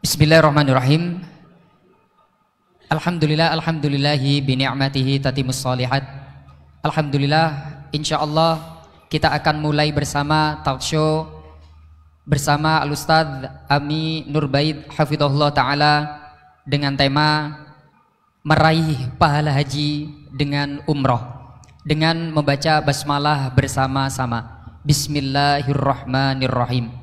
Bismillahirrahmanirrahim. Alhamdulillahi bi ni'matihi tatimus shalihat. Alhamdulillah, insyaallah kita akan mulai bersama talk show bersama Al-Ustadz Ami Nurbaid hafizahullah taala dengan tema meraih pahala haji dengan umroh dengan membaca basmalah bersama-sama. Bismillahirrahmanirrahim.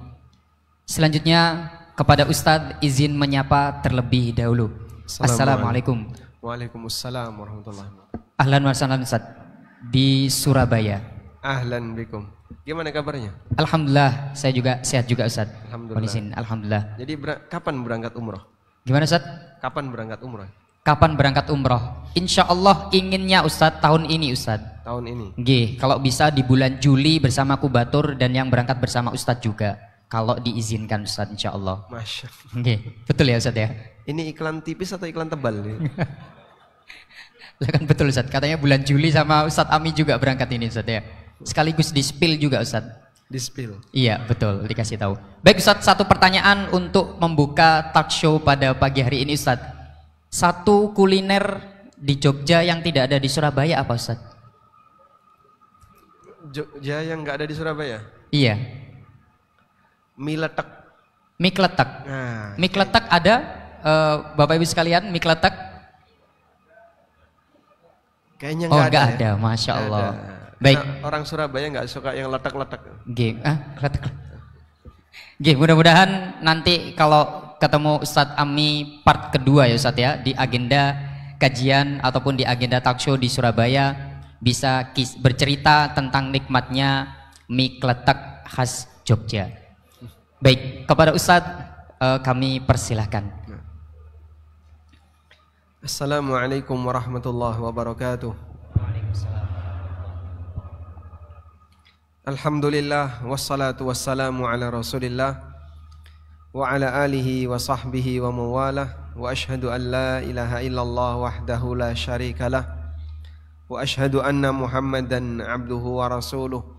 Selanjutnya kepada Ustadz izin menyapa terlebih dahulu. Assalamualaikum. Waalaikumsalam warahmatullahi wabarakatuh. Ahlan wa sahlan Ustadz di Surabaya. Ahlan bikum. Gimana kabarnya? Alhamdulillah, saya juga sehat juga Ustadz. Alhamdulillah. Alhamdulillah. Jadi kapan berangkat umroh? Gimana Ustadz? Kapan berangkat umroh? Kapan berangkat umroh? Insya Allah inginnya Ustadz tahun ini Ustadz. Tahun ini? Nggih, kalau bisa di bulan Juli bersama Kubatur dan yang berangkat bersama Ustadz juga. Kalau diizinkan Ustadz insya Allah. Masya Allah. Nggih, betul ya Ustadz ya? Ini iklan tipis atau iklan tebal? Lah kan betul Ustadz, katanya bulan Juli sama Ustadz Ami juga berangkat ini Ustadz ya. Sekaligus di spill juga Ustadz. Di spill? Iya betul, dikasih tahu. Baik Ustadz, satu pertanyaan untuk membuka talk show pada pagi hari ini Ustadz. Satu kuliner di Jogja yang tidak ada di Surabaya apa Ustadz? Jogja yang nggak ada di Surabaya? Iya. Mie letek. Mie kletek. Nah, mie kletek ada, Bapak Ibu sekalian, mie kletek? kayaknya Oh nggak nggak ada. ada, Masya Allah. Ada. Baik. Karena orang Surabaya nggak suka yang letek-letek. Kletek. Mudah-mudahan nanti kalau ketemu Ustadz Ami part kedua ya Ustadz ya, di agenda kajian ataupun di agenda talk show di Surabaya bisa bercerita tentang nikmatnya mie kletek khas Jogja. Baik, kepada Ustadz kami persilahkan. Assalamualaikum warahmatullahi wabarakatuh. Alhamdulillah wassalatu wassalamu ala Rasulillah wa ala alihi wa sahbihi wa mawalah wa ashhadu an la ilaha illallah wahdahu la syarikalah wa ashhadu anna Muhammadan abduhu wa rasuluh.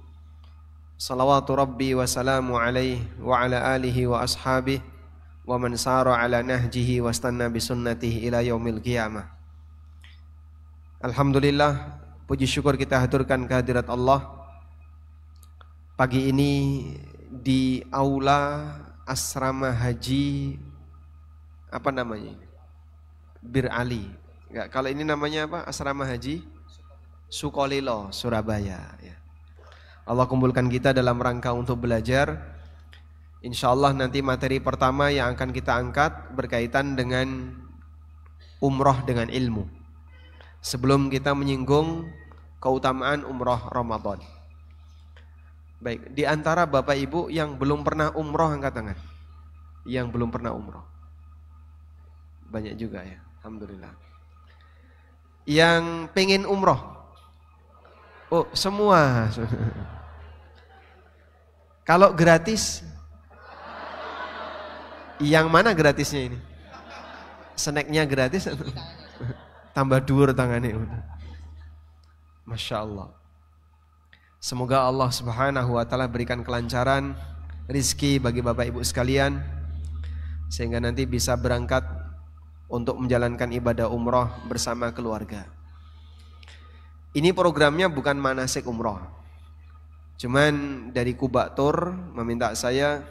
Salawatu Rabbi wa salamu alaihi wa ala alihi wa ashabihi wa man sara ala nahjihi wa stanna bi sunnatihi ila yaumil qiyamah. Alhamdulillah, puji syukur kita haturkan kehadirat Allah pagi ini di aula asrama haji apa namanya? Bir Ali. Enggak, kalau ini namanya apa? Asrama haji Sukolilo, Surabaya ya. Allah kumpulkan kita dalam rangka untuk belajar. Insya Allah nanti materi pertama yang akan kita angkat berkaitan dengan umroh dengan ilmu. Sebelum kita menyinggung keutamaan umroh Ramadan. Baik, di antara Bapak Ibu yang belum pernah umroh angkat tangan. Yang belum pernah umroh. Banyak juga ya, alhamdulillah. Yang pengen umroh. Oh, semua. Kalau gratis, yang mana gratisnya ini? Snacknya gratis? Tambah dur tangannya. Masya Allah. Semoga Allah subhanahu wa ta'ala berikan kelancaran rizki bagi Bapak Ibu sekalian, sehingga nanti bisa berangkat untuk menjalankan ibadah umroh bersama keluarga. Ini programnya bukan manasik umroh. Cuman dari Kubatur meminta saya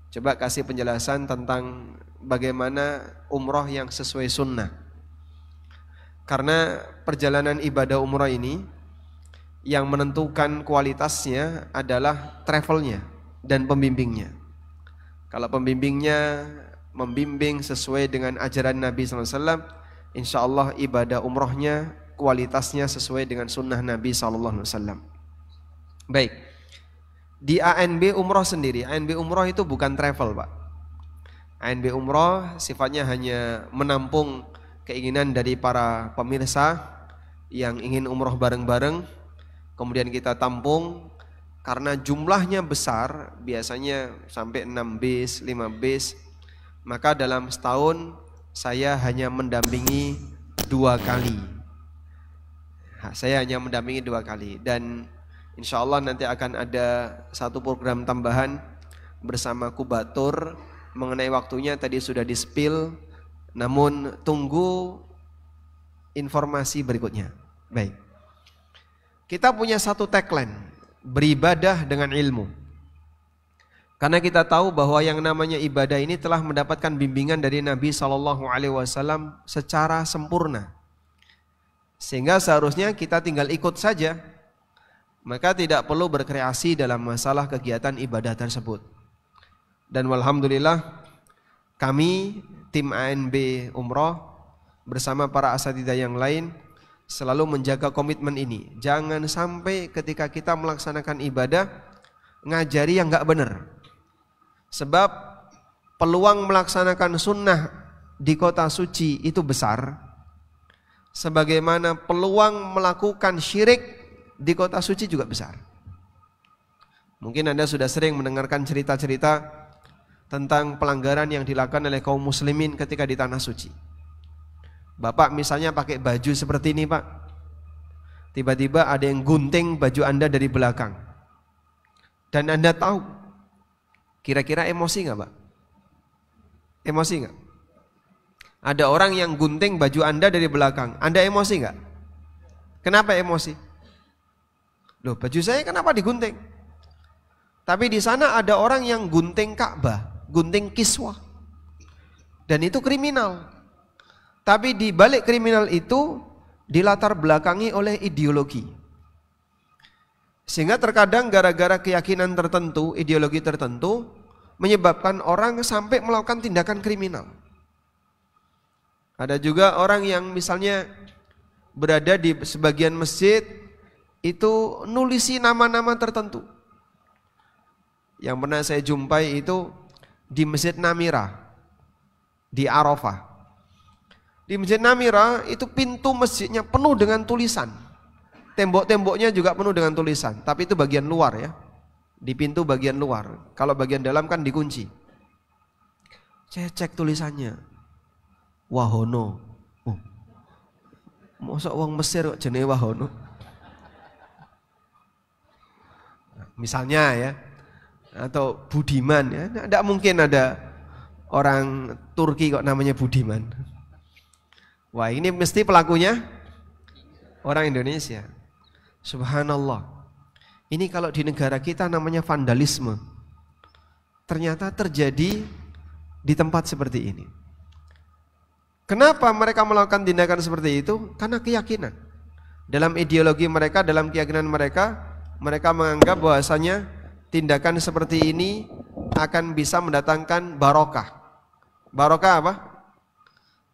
coba kasih penjelasan tentang bagaimana umroh yang sesuai sunnah. Karena perjalanan ibadah umroh ini yang menentukan kualitasnya adalah travelnya dan pembimbingnya. Kalau pembimbingnya membimbing sesuai dengan ajaran Nabi SAW, insya Allah ibadah umrohnya kualitasnya sesuai dengan sunnah Nabi SAW. Baik, di ANB Umroh sendiri, ANB Umroh itu bukan travel Pak. ANB Umroh sifatnya hanya menampung keinginan dari para pemirsa yang ingin umroh bareng-bareng. Kemudian kita tampung, karena jumlahnya besar, biasanya sampai 6 bis, 5 bis. Maka dalam setahun saya hanya mendampingi 2 kali. Saya hanya mendampingi 2 kali. Dan insya Allah nanti akan ada satu program tambahan bersama Kubatur mengenai waktunya tadi sudah di-spill, namun tunggu informasi berikutnya. Baik. Kita punya satu tagline, beribadah dengan ilmu. Karena kita tahu bahwa yang namanya ibadah ini telah mendapatkan bimbingan dari Nabi SAW secara sempurna. Sehingga seharusnya kita tinggal ikut saja. Maka tidak perlu berkreasi dalam masalah kegiatan ibadah tersebut. Dan walhamdulillah kami tim ANB Umroh bersama para asatidzah yang lain selalu menjaga komitmen ini. Jangan sampai ketika kita melaksanakan ibadah ngajari yang gak benar. Sebab peluang melaksanakan sunnah di kota suci itu besar, sebagaimana peluang melakukan syirik di kota suci juga besar. Mungkin Anda sudah sering mendengarkan cerita-cerita tentang pelanggaran yang dilakukan oleh kaum muslimin ketika di tanah suci. Bapak misalnya pakai baju seperti ini Pak, tiba-tiba ada yang gunting baju Anda dari belakang, dan Anda tahu, kira-kira emosi nggak Pak? Emosi nggak? Ada orang yang gunting baju Anda dari belakang, Anda emosi nggak? Kenapa emosi? Loh, baju saya kenapa digunting? Tapi di sana ada orang yang gunting Ka'bah, gunting kiswah, dan itu kriminal. Tapi di balik kriminal itu dilatar belakangi oleh ideologi. Sehingga terkadang gara-gara keyakinan tertentu, ideologi tertentu, menyebabkan orang sampai melakukan tindakan kriminal. Ada juga orang yang misalnya berada di sebagian masjid, itu nulisi nama-nama tertentu. Yang pernah saya jumpai itu di Masjid Namira, di Arafah. Di Masjid Namira itu pintu masjidnya penuh dengan tulisan. Tembok-temboknya juga penuh dengan tulisan, tapi itu bagian luar ya. Di pintu bagian luar. Kalau bagian dalam kan dikunci. Saya cek tulisannya. Wahono. Oh. Mosok wong Mesir kok jenenge Wahono. Misalnya ya, atau Budiman ya, tidak mungkin ada orang Turki kok namanya Budiman. Wah, ini mesti pelakunya orang Indonesia. Subhanallah. Ini kalau di negara kita namanya vandalisme. Ternyata terjadi di tempat seperti ini. Kenapa mereka melakukan tindakan seperti itu? Karena keyakinan. Dalam ideologi mereka, dalam keyakinan mereka, mereka menganggap bahwasanya tindakan seperti ini akan bisa mendatangkan barokah. Barokah apa?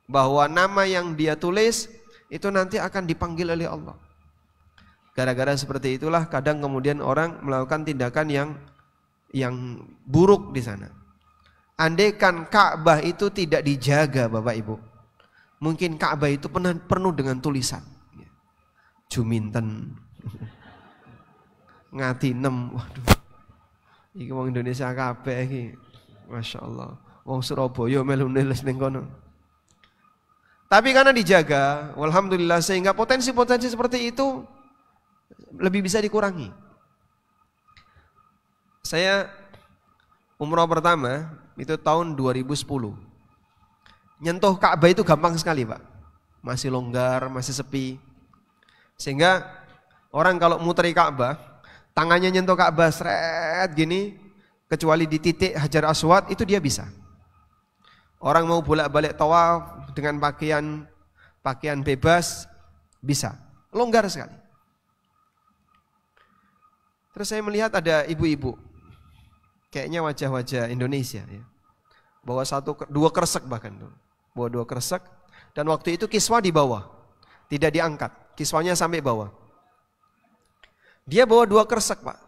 Bahwa nama yang dia tulis itu nanti akan dipanggil oleh Allah. Gara-gara seperti itulah kadang kemudian orang melakukan tindakan yang buruk di sana. Andaikan Ka'bah itu tidak dijaga Bapak Ibu, mungkin Ka'bah itu penuh dengan tulisan. Juminten. Ngatinem, waduh, iki wong Indonesia kabeh iki, masya Allah, wong Surabaya melu nulis ning kono. Tapi karena dijaga, alhamdulillah, sehingga potensi-potensi seperti itu lebih bisa dikurangi. Saya umroh pertama itu tahun 2010. Nyentuh Ka'bah itu gampang sekali Pak, masih longgar, masih sepi, sehingga orang kalau muteri Ka'bah, tangannya nyentuh Ka'bah seret gini, kecuali di titik Hajar Aswad itu dia bisa. Orang mau bolak-balik tawaf dengan pakaian bebas bisa, longgar sekali. Terus saya melihat ada ibu-ibu, kayaknya wajah-wajah Indonesia ya, bawa dua kresek bahkan, bawa dua kresek, dan waktu itu kiswah di bawah, tidak diangkat, kiswahnya sampai bawah. Dia bawa dua kresek Pak.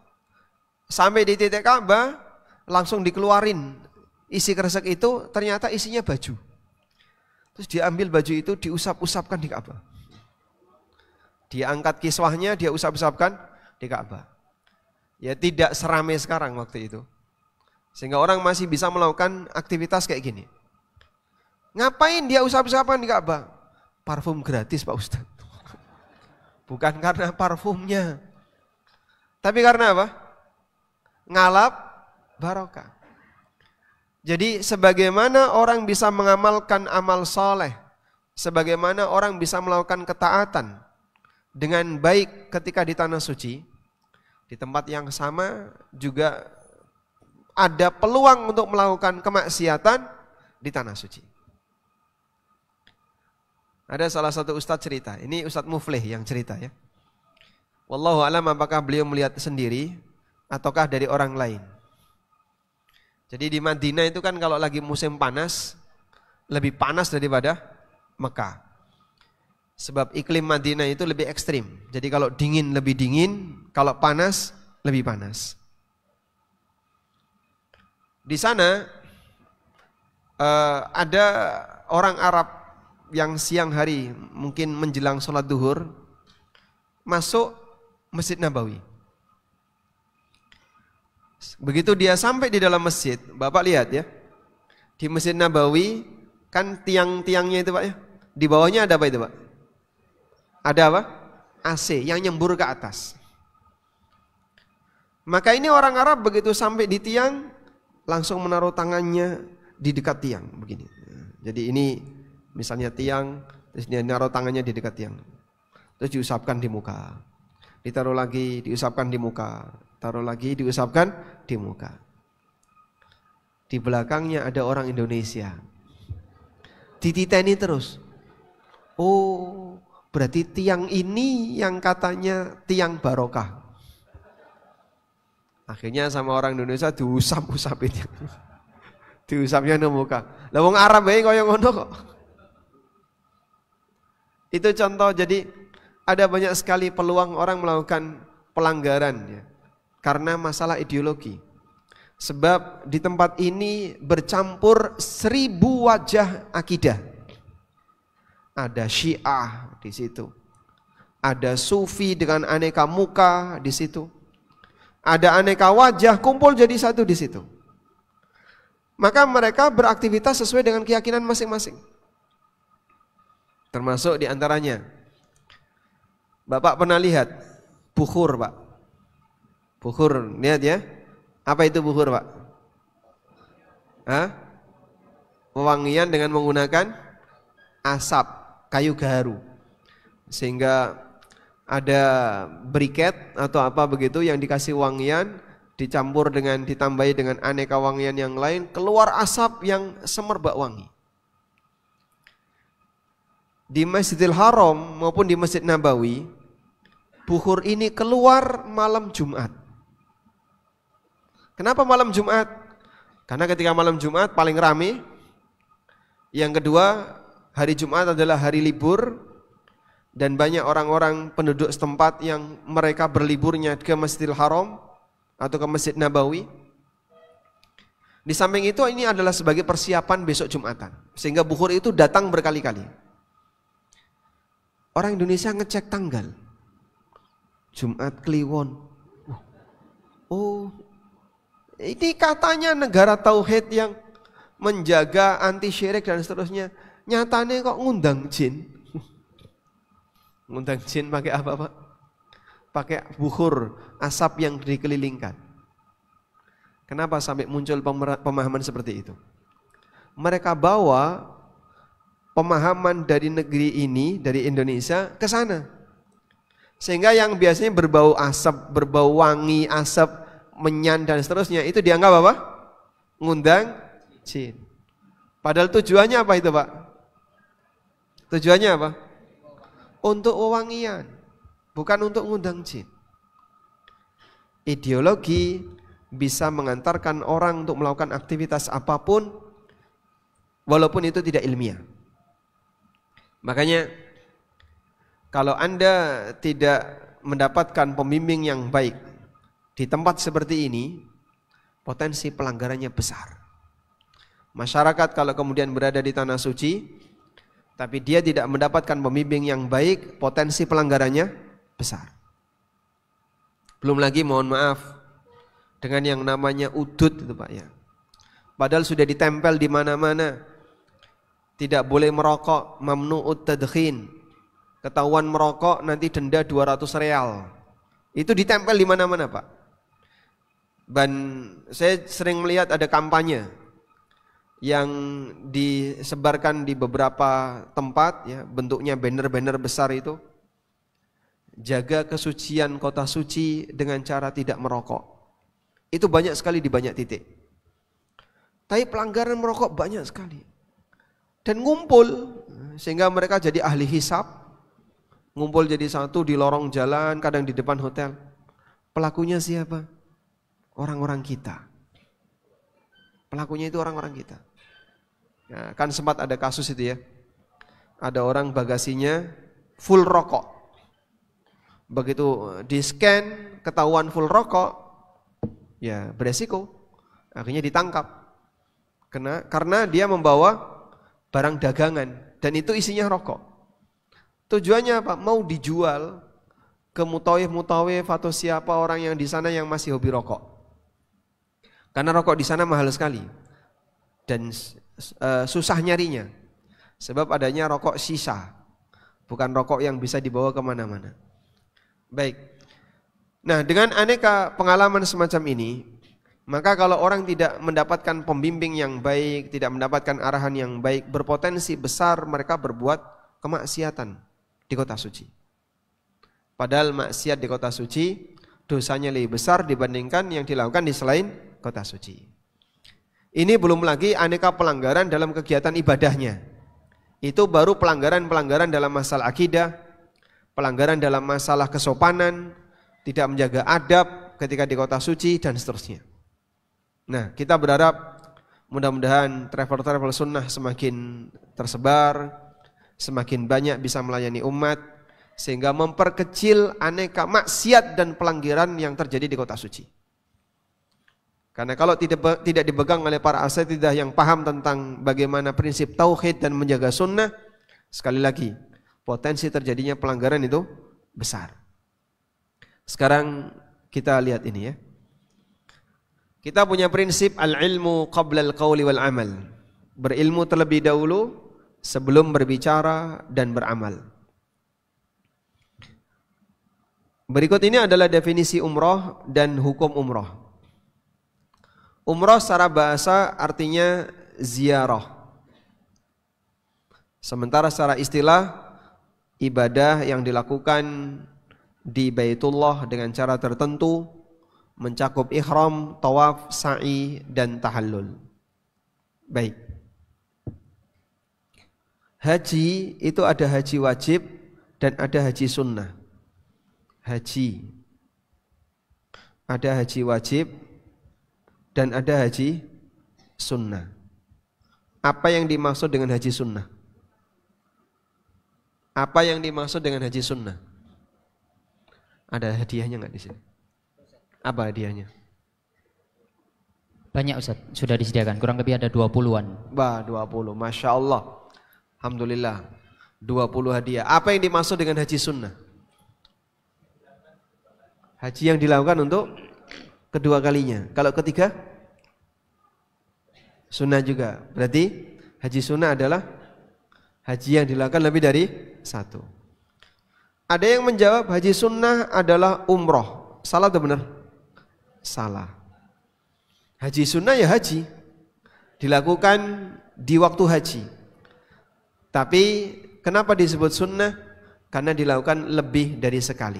Sampai di titik Ka'bah langsung dikeluarin isi kresek itu, ternyata isinya baju. Terus diambil baju itu diusap-usapkan di Ka'bah. Dia angkat kiswahnya, dia usap-usapkan di Ka'bah. Ya tidak seramai sekarang waktu itu. Sehingga orang masih bisa melakukan aktivitas kayak gini. Ngapain dia usap-usapkan di Ka'bah? Parfum gratis Pak Ustadz. Bukan karena parfumnya, tapi karena apa? Ngalap barokah. Jadi sebagaimana orang bisa mengamalkan amal soleh, sebagaimana orang bisa melakukan ketaatan dengan baik ketika di tanah suci, di tempat yang sama juga ada peluang untuk melakukan kemaksiatan di tanah suci. Ada salah satu ustadz cerita, ini Ustadz Muflih yang cerita ya. Wallahu a'lam apakah beliau melihat sendiri ataukah dari orang lain. Jadi di Madinah itu kan kalau lagi musim panas, lebih panas daripada Mekah. Sebab iklim Madinah itu lebih ekstrim. Jadi kalau dingin lebih dingin, kalau panas lebih panas. Di sana ada orang Arab yang siang hari mungkin menjelang sholat duhur masuk Masjid Nabawi. Begitu dia sampai di dalam masjid, Bapak lihat ya, di Masjid Nabawi kan tiang-tiangnya itu Pak ya, di bawahnya ada apa itu Pak? Ada apa? AC yang nyembur ke atas. Maka ini orang Arab begitu sampai di tiang langsung menaruh tangannya di dekat tiang begini. Jadi ini misalnya tiang, terus dia naruh tangannya di dekat tiang, terus diusapkan di muka, ditaruh lagi, diusapkan di muka, taruh lagi, diusapkan di muka. Di belakangnya ada orang Indonesia, dititeni terus. Oh, berarti tiang ini yang katanya tiang barokah. Akhirnya sama orang Indonesia diusap-usapin. Diusapnya di muka. Lah wong Arab bae kaya ngono kok. Itu contoh, jadi ada banyak sekali peluang orang melakukan pelanggaran ya, karena masalah ideologi. Sebab di tempat ini bercampur 1000 wajah akidah. Ada Syiah di situ. Ada Sufi dengan aneka muka di situ. Ada aneka wajah kumpul jadi satu di situ. Maka mereka beraktivitas sesuai dengan keyakinan masing-masing. Termasuk diantaranya, Bapak pernah lihat bukhur Pak? Bukhur, lihat ya. Apa itu bukhur Pak? Hah? Pewangian dengan menggunakan asap, kayu gaharu. Sehingga ada briket atau apa begitu yang dikasih wangian, dicampur dengan ditambahi dengan aneka wangian yang lain, keluar asap yang semerbak wangi. Di Masjidil Haram maupun di Masjid Nabawi, bukhur ini keluar malam Jumat. Kenapa malam Jumat? Karena ketika malam Jumat paling rame. Yang kedua, hari Jumat adalah hari libur dan banyak orang-orang penduduk setempat yang mereka berliburnya ke Masjidil Haram atau ke Masjid Nabawi. Di samping itu ini adalah sebagai persiapan besok Jumatan, sehingga bukhur itu datang berkali-kali. Orang Indonesia ngecek tanggal Jumat Kliwon. Oh, ini katanya negara tauhid yang menjaga anti syirik dan seterusnya. Nyatanya kok ngundang jin. Ngundang jin pakai apa Pak? Pakai bukhur, asap yang dikelilingkan. Kenapa sampai muncul pemahaman seperti itu? Mereka bawa pemahaman dari negeri ini, dari Indonesia ke sana. Sehingga yang biasanya berbau asap, berbau wangi, asap, menyan dan seterusnya, itu dianggap apa? Ngundang jin. Padahal tujuannya apa itu Pak? Tujuannya apa? Untuk wewangian, bukan untuk ngundang jin. Ideologi bisa mengantarkan orang untuk melakukan aktivitas apapun, walaupun itu tidak ilmiah. Makanya kalau Anda tidak mendapatkan pembimbing yang baik di tempat seperti ini, potensi pelanggarannya besar. Masyarakat kalau kemudian berada di tanah suci, tapi dia tidak mendapatkan pembimbing yang baik, potensi pelanggarannya besar. Belum lagi mohon maaf, dengan yang namanya udud itu Pak ya. Padahal sudah ditempel di mana-mana. Tidak boleh merokok, mamnu'ut tadkhin. Ketahuan merokok nanti denda 200 real. Itu ditempel di mana-mana Pak. Dan saya sering melihat ada kampanye. yang disebarkan di beberapa tempat ya, bentuknya banner-banner besar itu. Jaga kesucian kota suci dengan cara tidak merokok. Itu banyak sekali di banyak titik. Tapi pelanggaran merokok banyak sekali. Dan ngumpul sehingga mereka jadi ahli hisab. Ngumpul jadi satu di lorong jalan, kadang di depan hotel. Pelakunya siapa? Orang-orang kita. Pelakunya itu orang-orang kita. Ya, kan sempat ada kasus itu ya. Ada orang bagasinya full rokok. Begitu di-scan ketahuan full rokok, ya beresiko. Akhirnya ditangkap. Karena dia membawa barang dagangan dan itu isinya rokok. Tujuannya apa? Mau dijual ke mutawif atau siapa orang yang di sana yang masih hobi rokok. Karena rokok di sana mahal sekali. Dan susah nyarinya, sebab adanya rokok sisa, bukan rokok yang bisa dibawa kemana-mana. Baik, nah dengan aneka pengalaman semacam ini, maka kalau orang tidak mendapatkan pembimbing yang baik, tidak mendapatkan arahan yang baik, berpotensi besar mereka berbuat kemaksiatan di kota suci. Padahal maksiat di kota suci dosanya lebih besar dibandingkan yang dilakukan di selain kota suci. Ini belum lagi aneka pelanggaran dalam kegiatan ibadahnya. Itu baru pelanggaran-pelanggaran dalam masalah akidah, pelanggaran dalam masalah kesopanan, tidak menjaga adab ketika di kota suci dan seterusnya. Nah, kita berharap mudah-mudahan travel sunnah semakin tersebar, semakin banyak bisa melayani umat, sehingga memperkecil aneka maksiat dan pelanggaran yang terjadi di kota suci. Karena kalau tidak dipegang oleh para asatidzah yang paham tentang bagaimana prinsip tauhid dan menjaga sunnah, sekali lagi potensi terjadinya pelanggaran itu besar. Sekarang kita lihat ini ya. Kita punya prinsip al-ilmu qabla al-qawli wal amal. Berilmu terlebih dahulu sebelum berbicara dan beramal. Berikut ini adalah definisi umrah dan hukum umrah. Umrah secara bahasa artinya ziarah. Sementara secara istilah ibadah yang dilakukan di Baitullah dengan cara tertentu, mencakup ihram, tawaf, sa'i dan tahallul. Baik. Haji itu ada haji wajib dan ada haji sunnah. Haji ada haji wajib dan ada haji sunnah. Apa yang dimaksud dengan haji sunnah? Apa yang dimaksud dengan haji sunnah? Ada hadiahnya nggak di sini? Apa hadiahnya? Banyak Ustaz, sudah disediakan, kurang lebih ada 20-an. Bah, 20, Masya Allah. Alhamdulillah, 20 hadiah. Apa yang dimaksud dengan haji sunnah? Haji yang dilakukan untuk kedua kalinya. Kalau ketiga, sunnah juga. Berarti haji sunnah adalah haji yang dilakukan lebih dari satu. Ada yang menjawab haji sunnah adalah umroh. Salah atau benar? Salah. Haji sunnah ya haji, dilakukan di waktu haji. Tapi kenapa disebut sunnah? Karena dilakukan lebih dari sekali.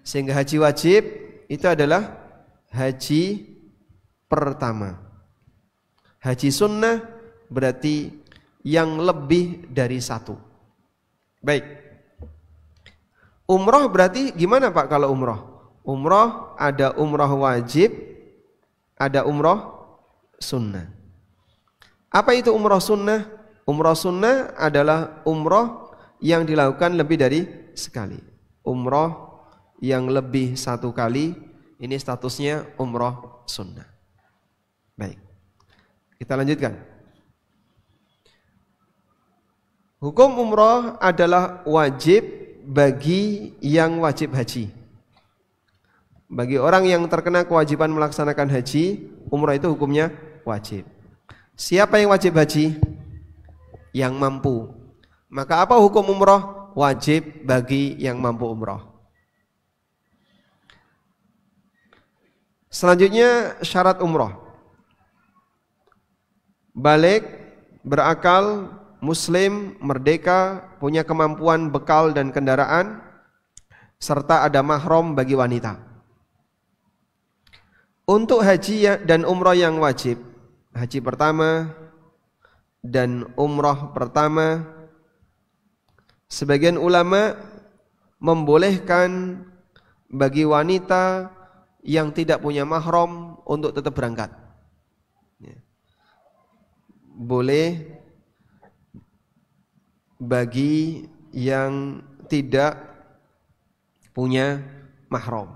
Sehingga haji wajib itu adalah haji pertama. Haji sunnah berarti yang lebih dari satu. Baik. Umroh berarti gimana Pak kalau umroh? Umroh ada umroh wajib, ada umroh sunnah. Apa itu umroh sunnah? Umroh sunnah adalah umroh yang dilakukan lebih dari sekali. Umroh yang lebih satu kali, ini statusnya umroh sunnah. Baik, kita lanjutkan. Hukum umroh adalah wajib bagi yang wajib haji. Bagi orang yang terkena kewajiban melaksanakan haji, umroh itu hukumnya wajib. Siapa yang wajib haji? Yang mampu. Maka apa hukum umroh? Wajib bagi yang mampu umroh. Selanjutnya syarat umroh. balik, berakal, muslim, merdeka, punya kemampuan bekal dan kendaraan, serta ada mahram bagi wanita. Untuk haji dan umrah yang wajib, haji pertama dan umrah pertama, sebagian ulama membolehkan bagi wanita yang tidak punya mahram untuk tetap berangkat. Boleh bagi yang tidak punya mahram.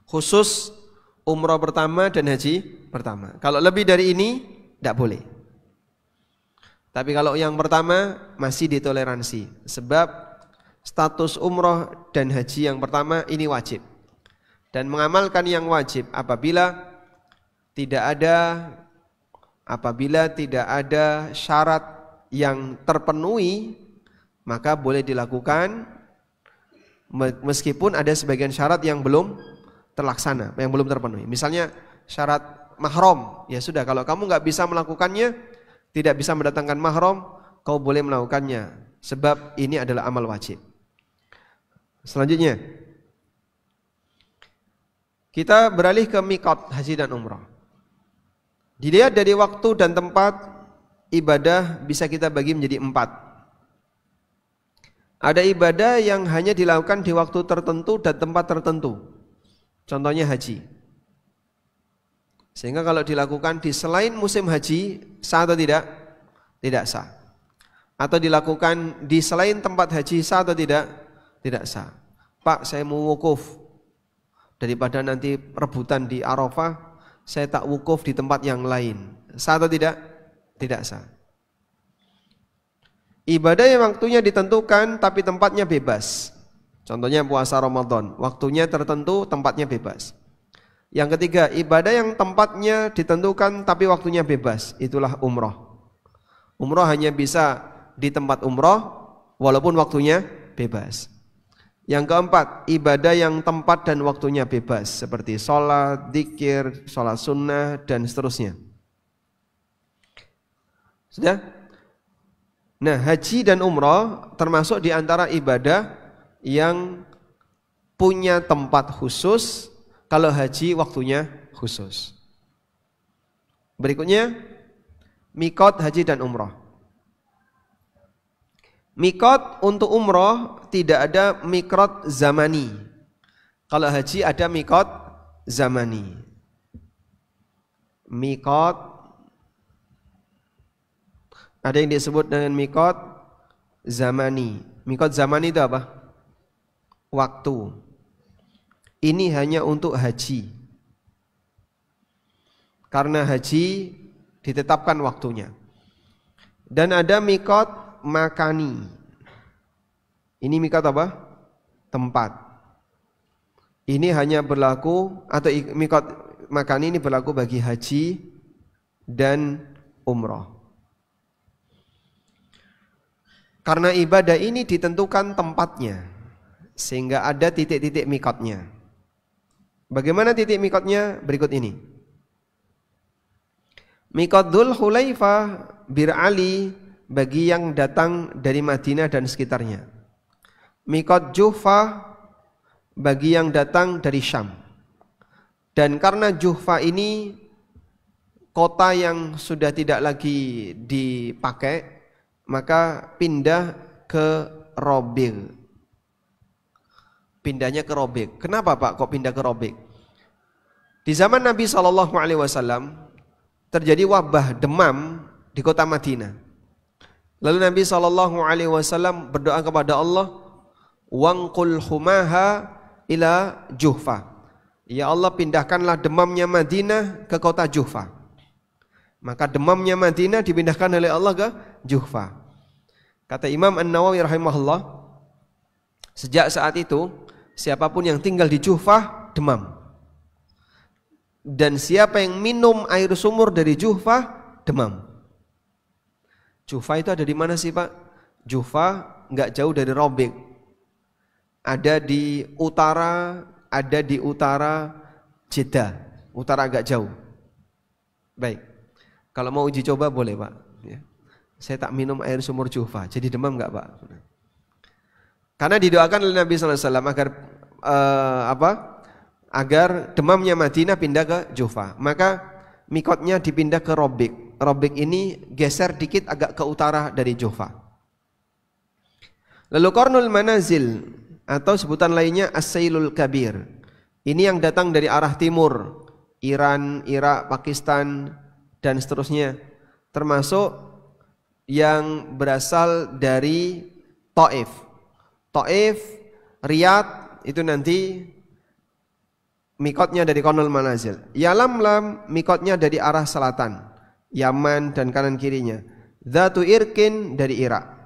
Khusus umrah pertama dan haji pertama. Kalau lebih dari ini tidak boleh. Tapi kalau yang pertama masih ditoleransi. Sebab status umrah dan haji yang pertama ini wajib. Dan mengamalkan yang wajib apabila tidak ada syarat yang terpenuhi, maka boleh dilakukan meskipun ada sebagian syarat yang belum terlaksana, yang belum terpenuhi. Misalnya syarat mahram, ya sudah, kalau kamu nggak bisa melakukannya, tidak bisa mendatangkan mahram, kau boleh melakukannya, sebab ini adalah amal wajib. Selanjutnya, kita beralih ke miqat haji dan umrah. Dilihat dari waktu dan tempat ibadah bisa kita bagi menjadi 4. Ada ibadah yang hanya dilakukan di waktu tertentu dan tempat tertentu. Contohnya haji. Sehingga kalau dilakukan di selain musim haji, sah atau tidak? Tidak sah. Atau dilakukan di selain tempat haji, sah atau tidak? Tidak sah. Pak, saya mau wukuf. Daripada nanti rebutan di Arafah, saya tak wukuf di tempat yang lain. Sah atau tidak? Tidak sah. Ibadah yang waktunya ditentukan tapi tempatnya bebas. Contohnya puasa Ramadan, waktunya tertentu, tempatnya bebas. Yang ketiga, ibadah yang tempatnya ditentukan tapi waktunya bebas, itulah umrah. Umrah hanya bisa di tempat umrah walaupun waktunya bebas. Yang keempat, ibadah yang tempat dan waktunya bebas, seperti sholat, dzikir, sholat sunnah, dan seterusnya. Sudah? Nah, haji dan umrah termasuk di antara ibadah yang punya tempat khusus. Kalau haji waktunya khusus. Berikutnya, miqat haji dan umrah. Miqat untuk umrah tidak ada miqat zamani. Kalau haji ada miqat zamani. Miqat ada yang disebut dengan miqat zamani. Miqat zamani itu apa? Waktu. Ini hanya untuk haji. Karena haji ditetapkan waktunya. Dan ada miqat makani. Ini miqat apa? Tempat. Ini hanya berlaku, atau miqat makani ini berlaku bagi haji dan umrah. Karena ibadah ini ditentukan tempatnya, sehingga ada titik-titik miqatnya. Bagaimana titik miqatnya? Berikut ini. Miqat Dzul Hulaifah Bir Ali bagi yang datang dari Madinah dan sekitarnya. Miqat Juhfah bagi yang datang dari Syam. Dan karena Juhfah ini kota yang sudah tidak lagi dipakai, maka pindah ke Robil. Pindahnya ke Robil. Kenapa Pak kok pindah ke Robil? Di zaman Nabi SAW terjadi wabah demam di kota Madinah. Lalu Nabi SAW berdoa kepada Allah, wangqul humaha ila Juhfa. Ya Allah, pindahkanlah demamnya Madinah ke kota Juhfa. Maka demamnya Madinah dipindahkan oleh Allah ke Juhfa. Kata Imam An-Nawawi rahimahullah, sejak saat itu siapapun yang tinggal di Juhfa demam. Dan siapa yang minum air sumur dari Juhfa demam. Juhfa itu ada di mana sih Pak? Juhfa enggak jauh dari Robiq. Ada di utara Jeddah, utara agak jauh. Baik. Kalau mau uji coba boleh Pak. Ya. Saya tak minum air sumur Juhfa. Jadi demam enggak Pak? Karena didoakan oleh Nabi SAW agar agar demamnya Madinah pindah ke Juhfa. Maka mikotnya dipindah ke Robik. Robik ini geser dikit agak ke utara dari Juhfa. Lalu Qarnul Manazil atau sebutan lainnya As-Sailul Kabir. Ini yang datang dari arah timur, Iran, Irak, Pakistan dan seterusnya. Termasuk yang berasal dari Taif. Taif, Riyadh itu nanti mikotnya dari Qarnul Manazil. Yalamlam mikotnya dari arah selatan, Yaman dan kanan kirinya. Dzatu Irkin dari Irak.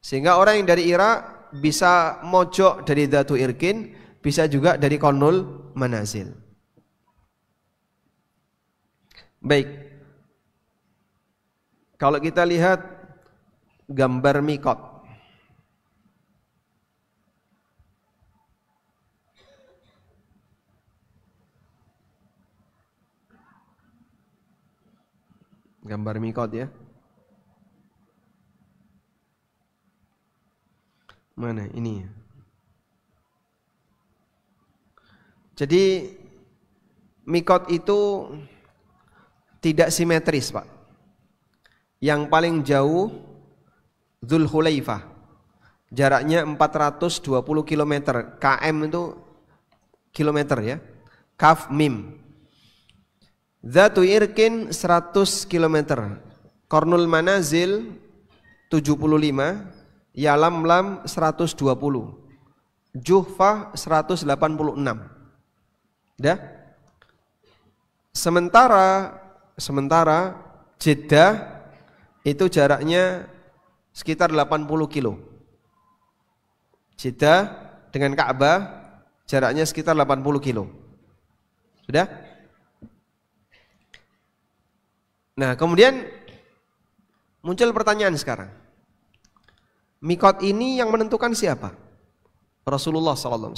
Sehingga orang yang dari Irak bisa mojok dari Dzatu Irkin, bisa juga dari Qarnul Manazil. Baik. Kalau kita lihat gambar mikot. Gambar mikot ya. Mana ini? Jadi mikot itu tidak simetris, Pak. Yang paling jauh Dzulhulaifah. Jaraknya 420 km. KM itu kilometer ya. Kaf mim. Dzatu Irkin 100 km. Qarnul Manazil 75, Yalamlam 120, Juhfah 186. Dah? Sementara Jeddah itu jaraknya sekitar 80 kilo. Jeddah dengan Ka'bah jaraknya sekitar 80 kilo. Sudah? Nah, kemudian muncul pertanyaan sekarang. Mikot ini yang menentukan siapa? Rasulullah SAW.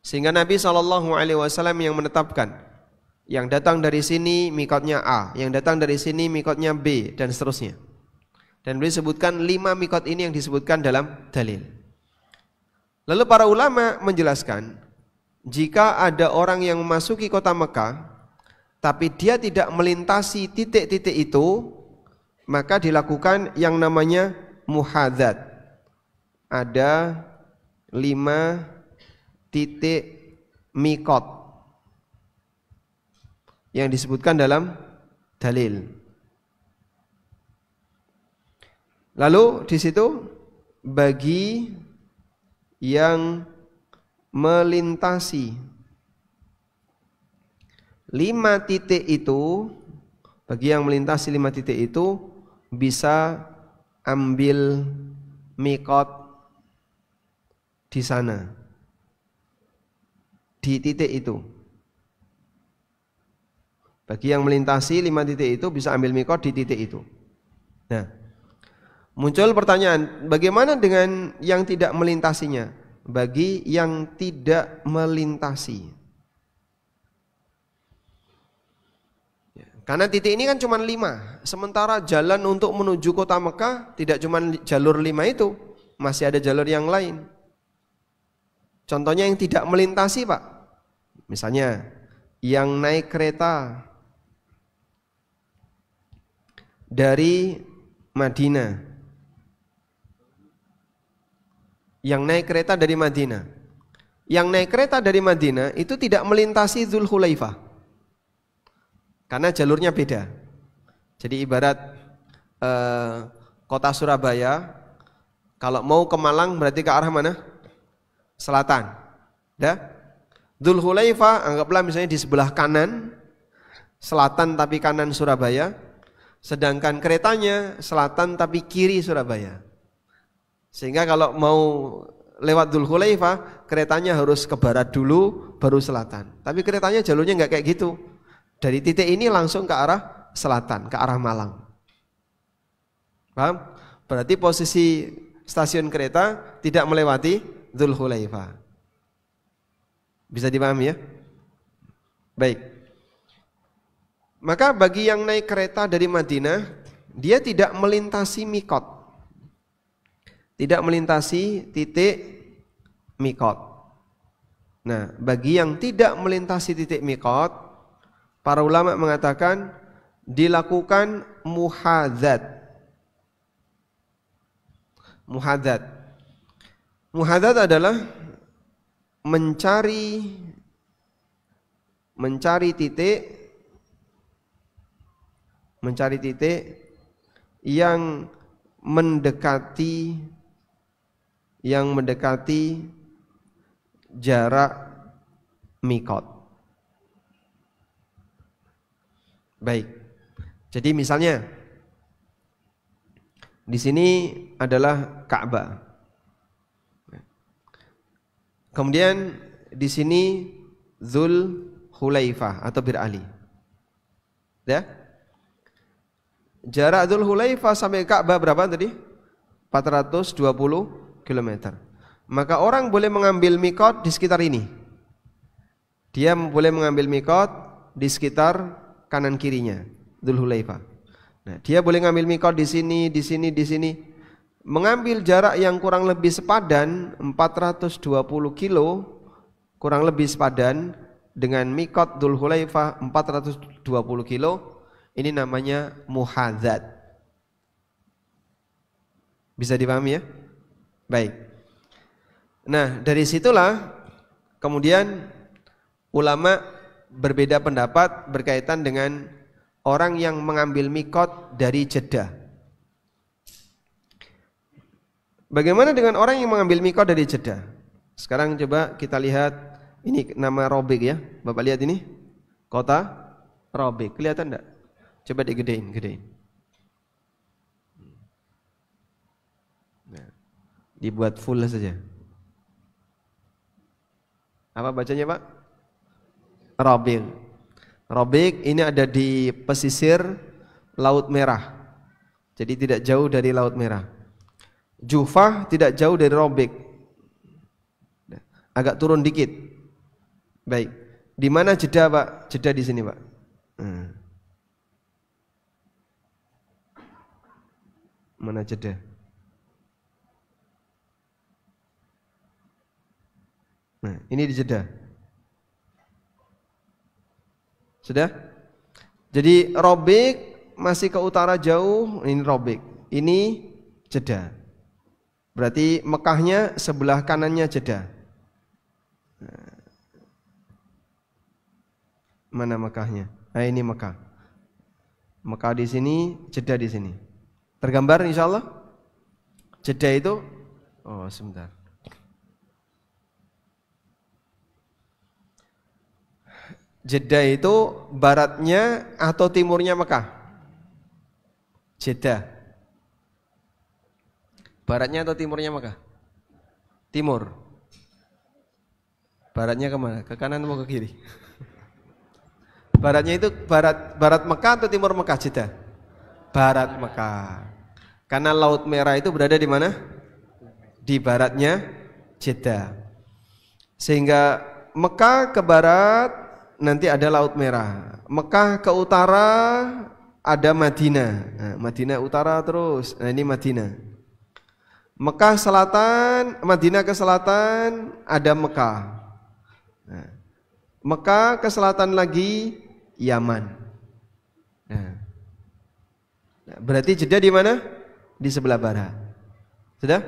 Sehingga Nabi SAW yang menetapkan, yang datang dari sini mikotnya A, yang datang dari sini mikotnya B, dan seterusnya. Dan beliau sebutkan 5 mikot ini yang disebutkan dalam dalil. Lalu para ulama menjelaskan, jika ada orang yang memasuki kota Mekah, tapi dia tidak melintasi titik-titik itu, maka dilakukan yang namanya muhadzat. Ada 5 titik mikot yang disebutkan dalam dalil. Lalu di situ bagi yang melintasi 5 titik itu, bagi yang melintasi 5 titik itu bisa ambil mikot di sana, di titik itu. Bagi yang melintasi 5 titik itu bisa ambil mikot di titik itu. Nah, muncul pertanyaan, bagaimana dengan yang tidak melintasinya? Bagi yang tidak melintasi, karena titik ini kan cuma 5. Sementara jalan untuk menuju kota Mekah tidak cuma jalur 5 itu, masih ada jalur yang lain. Contohnya yang tidak melintasi, Pak. Misalnya yang naik kereta dari Madinah. Yang naik kereta dari Madinah. Yang naik kereta dari Madinah itu tidak melintasi Dzulhulaifah. Karena jalurnya beda. Jadi ibarat kota Surabaya, kalau mau ke Malang berarti ke arah mana? Selatan. Dah? Dzulhulaifah anggaplah misalnya di sebelah kanan, selatan tapi kanan Surabaya, sedangkan keretanya selatan tapi kiri Surabaya. Sehingga kalau mau lewat Dzulhulaifah, keretanya harus ke barat dulu, baru selatan. Tapi keretanya jalurnya nggak kayak gitu. Dari titik ini langsung ke arah selatan, ke arah Malang. Paham? Berarti posisi stasiun kereta tidak melewati Dzulhulaifah. Bisa dipahami ya? Baik. Maka bagi yang naik kereta dari Madinah, dia tidak melintasi mikot, tidak melintasi titik mikot. Nah, bagi yang tidak melintasi titik mikot, para ulama mengatakan dilakukan muhadzat. Muhadzat. Muhadzat adalah mencari titik yang mendekati jarak mikot. Baik. Jadi misalnya di sini adalah Ka'bah. Kemudian di sini Dzul Hulaifah atau Bir Ali. Ya? Jarak Dzul Hulaifah sampai Ka'bah berapa tadi? 420 km. Maka orang boleh mengambil mikot di sekitar ini. Dia boleh mengambil mikot di sekitar kanan kirinya, Dzul Hulaifah. Nah, dia boleh ngambil mikot di sini, di sini, di sini. Mengambil jarak yang kurang lebih sepadan 420 kilo, kurang lebih sepadan dengan mikot Dzul Hulaifah 420 kilo. Ini namanya muhadzat. Bisa dipahami ya? Baik. Nah, dari situlah kemudian ulama berbeda pendapat berkaitan dengan orang yang mengambil mikot dari Jeddah. Bagaimana dengan orang yang mengambil mikot dari Jeddah? Sekarang coba kita lihat, ini nama Robik ya. Bapak lihat ini, kota Robik, kelihatan enggak? Coba digedein. Nah, dibuat full saja. Apa bacanya Pak? Robik. Robik ini ada di pesisir Laut Merah. Jadi tidak jauh dari Laut Merah. Jufah tidak jauh dari Robik. Agak turun dikit. Baik. Di mana Jeddah, Pak? Jeddah di sini, Pak. Mana Jeddah? Nah, ini di Jeddah. Sudah? Jadi Robik masih ke utara jauh, ini Robik. Ini Jeddah. Berarti Mekahnya sebelah kanannya Jeddah. Mana Mekahnya? Nah, ini Mekah. Mekah di sini, Jeddah di sini. Tergambar insyaallah? Jeddah itu, oh sebentar. Jeddah itu baratnya atau timurnya Mekah? Jeddah. Baratnya atau timurnya Mekah? Timur. Baratnya kemana? Ke kanan atau ke kiri? Baratnya itu barat Mekah atau timur Mekah Jeddah? Barat Mekah. Karena Laut Merah itu berada di mana? Di baratnya Jeddah. Sehingga Mekah ke barat nanti ada Laut Merah. Mekah ke utara ada Madinah. Nah, Madinah utara terus. Nah, ini Madinah. Mekah selatan, Madinah ke selatan ada Mekah. Nah, Mekah ke selatan lagi Yaman. Nah, berarti Jeddah di mana? Di sebelah barat. Sudah?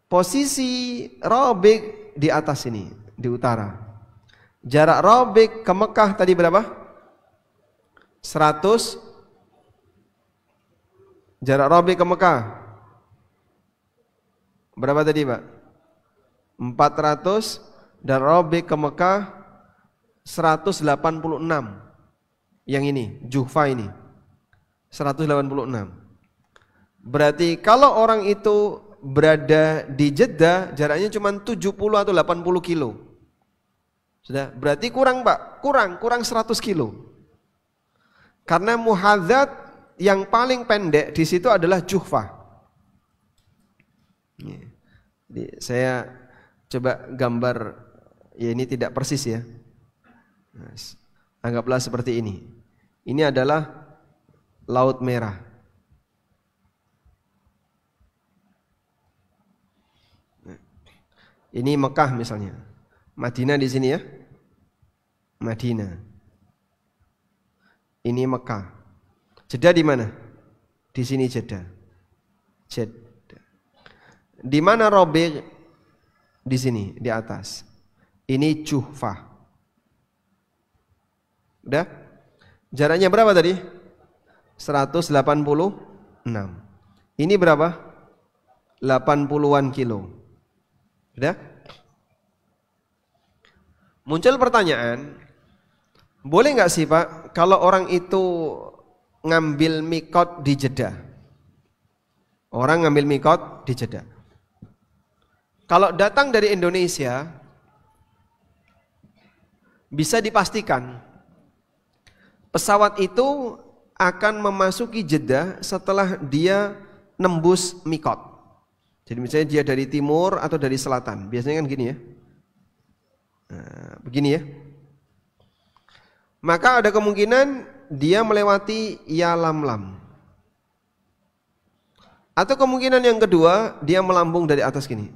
Posisi Robik di atas ini, di utara. Jarak Robik ke Mekah tadi berapa? 100. Jarak Robik ke Mekah berapa tadi Pak? 400. Dan Robik ke Mekah 186. Yang ini, Juhfa ini 186. Berarti kalau orang itu berada di Jeddah, jaraknya cuma 70 atau 80 kilo. Sudah, berarti kurang Pak, kurang 100 kilo. Karena muhadzat yang paling pendek di situ adalah Juhfa. Jadi saya coba gambar, ya ini tidak persis ya. Anggaplah seperti ini. Ini adalah Laut Merah. Ini Mekah misalnya. Madinah di sini ya. Madinah. Ini Mekah. Jeddah di mana? Di sini Jeddah. Jeddah. Di mana Rabi'? Di sini, di atas. Ini Juhfah. Udah? Jaraknya berapa tadi? 186. Ini berapa? 80-an kilo. Udah? Muncul pertanyaan, boleh nggak sih Pak kalau orang itu ngambil mikot di Jeddah? Orang ngambil mikot di Jeddah. Kalau datang dari Indonesia, bisa dipastikan pesawat itu akan memasuki Jeddah setelah dia nembus mikot. Jadi misalnya dia dari timur atau dari selatan, biasanya kan gini ya. Nah, begini ya. Maka ada kemungkinan dia melewati Yalamlam. Atau kemungkinan yang kedua, dia melambung dari atas gini.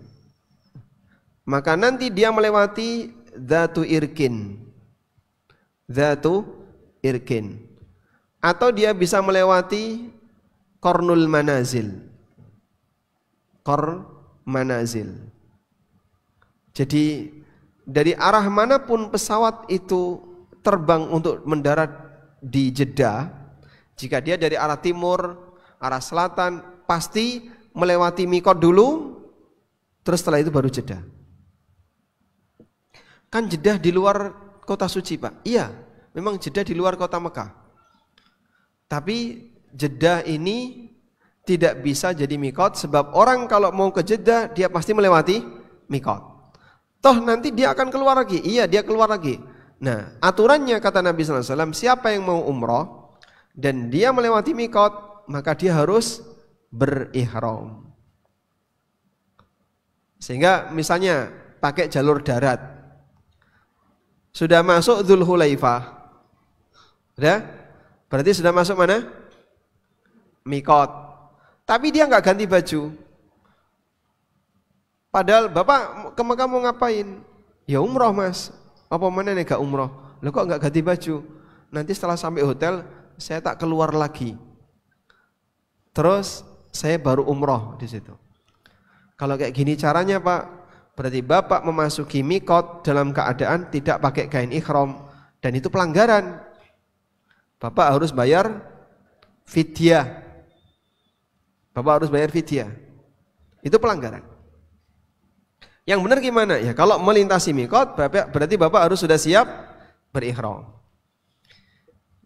Maka nanti dia melewati Dzatu Irkin. Dzatu Irkin. Atau dia bisa melewati Qornul Manazil. Qor Manazil. Jadi dari arah manapun pesawat itu terbang untuk mendarat di Jeddah, jika dia dari arah timur, arah selatan, pasti melewati mikot dulu, terus setelah itu baru Jeddah. Kan Jeddah di luar kota suci Pak? Iya, memang Jeddah di luar kota Mekah. Tapi Jeddah ini tidak bisa jadi mikot, sebab orang kalau mau ke Jeddah dia pasti melewati mikot. Toh nanti dia akan keluar lagi. Iya, dia keluar lagi. Nah, aturannya kata Nabi SAW, siapa yang mau umroh dan dia melewati mikot, maka dia harus berihram. Sehingga misalnya pakai jalur darat, sudah masuk Dzulhulaifah, udah? Berarti sudah masuk mana? Mikot. Tapi dia nggak ganti baju. Padahal Bapak ke Mekah mau ngapain? Ya umroh Mas. Apa mana nih gak umroh? Loh kok nggak ganti baju? Nanti setelah sampai hotel saya tak keluar lagi. Terus saya baru umroh di situ. Kalau kayak gini caranya Pak, berarti Bapak memasuki mikot dalam keadaan tidak pakai kain ihram, dan itu pelanggaran. Bapak harus bayar fidyah. Bapak harus bayar fidyah. Itu pelanggaran. Yang benar gimana? Ya kalau melintasi mikot berarti Bapak harus sudah siap berihram.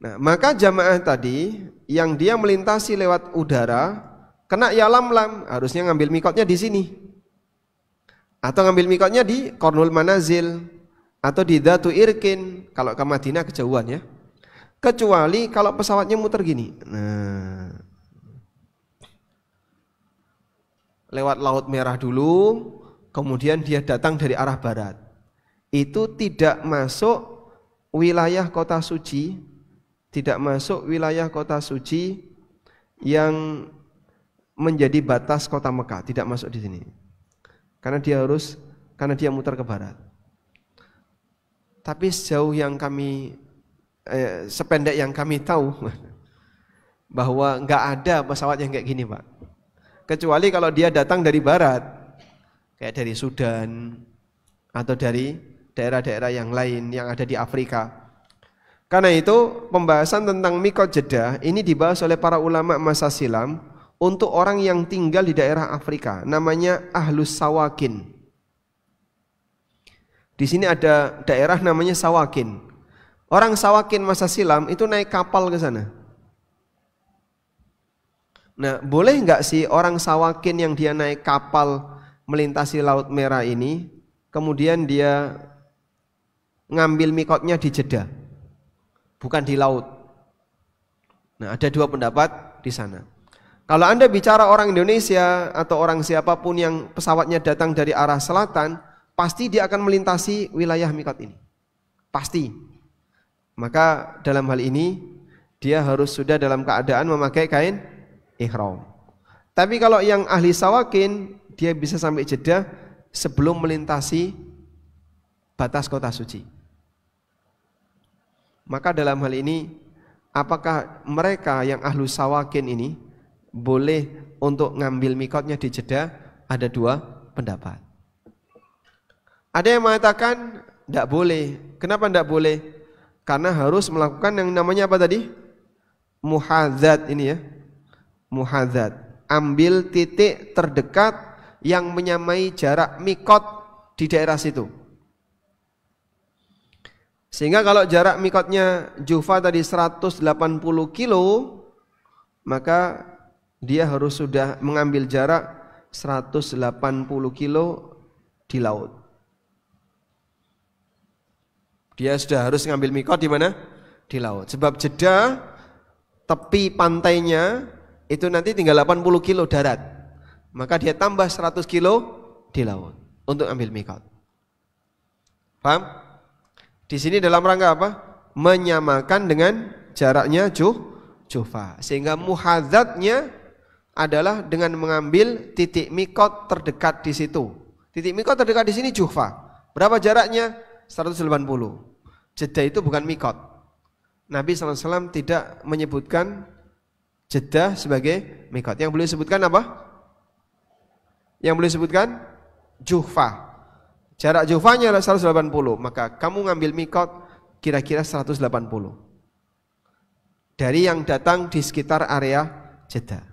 Nah, maka jamaah tadi yang dia melintasi lewat udara kena Yalamlam, harusnya ngambil mikotnya di sini. Atau ngambil mikotnya di Qornul Manazil atau di Dzatu Irkin kalau ke Madinah kejauhan ya. Kecuali kalau pesawatnya muter gini. Nah, lewat Laut Merah dulu, kemudian dia datang dari arah barat. Itu tidak masuk wilayah kota suci, tidak masuk wilayah kota suci yang menjadi batas kota Mekah, tidak masuk di sini. Karena dia muter ke barat. Tapi sejauh yang kami sependek yang kami tahu bahwa nggak ada pesawat yang kayak gini Pak. Kecuali kalau dia datang dari barat, kayak dari Sudan atau dari daerah-daerah yang lain yang ada di Afrika. Karena itu pembahasan tentang mikot Jeddah ini dibahas oleh para ulama masa silam untuk orang yang tinggal di daerah Afrika, namanya Ahlus Sawakin. Di sini ada daerah namanya Sawakin. Orang Sawakin masa silam itu naik kapal ke sana. Nah, boleh nggak sih orang Sawakin yang dia naik kapal melintasi Laut Merah ini, kemudian dia ngambil mikotnya di Jeddah, bukan di laut? Nah, ada dua pendapat di sana. Kalau Anda bicara orang Indonesia atau orang siapapun yang pesawatnya datang dari arah selatan, pasti dia akan melintasi wilayah mikot ini. Pasti. maka dalam hal ini dia harus sudah dalam keadaan memakai kain ihram. Tapi kalau yang ahli sawakin, dia bisa sampai Jeddah sebelum melintasi batas kota suci. Maka dalam hal ini, apakah mereka yang ahlu sawakin ini boleh untuk ngambil mikotnya di Jeddah? Ada dua pendapat. Ada yang mengatakan tidak boleh. Kenapa tidak boleh? Karena harus melakukan yang namanya apa tadi? Muhadzat ini ya. Muhadzat. Ambil titik terdekat yang menyamai jarak mikot di daerah situ. Sehingga kalau jarak mikotnya Juhfa tadi 180 kilo, maka dia harus sudah mengambil jarak 180 kilo di laut. Dia sudah harus mengambil mikot di mana? Di laut. Sebab Jeddah tepi pantainya itu nanti tinggal 80 kilo darat. Maka dia tambah 100 kilo di laut untuk ambil mikot. Paham? Di sini dalam rangka apa? Menyamakan dengan jaraknya Juhfa. Sehingga muhadzatnya adalah dengan mengambil titik mikot terdekat di situ. Titik mikot terdekat di sini Juhfa. Berapa jaraknya? 180. Jeddah itu bukan mikot. Nabi SAW tidak menyebutkan Jeddah sebagai mikot. Yang boleh sebutkan apa? Yang boleh sebutkan Juhfa. Jarak Juhfanya adalah 180. Maka kamu ngambil mikot kira-kira 180 dari yang datang di sekitar area Jeddah.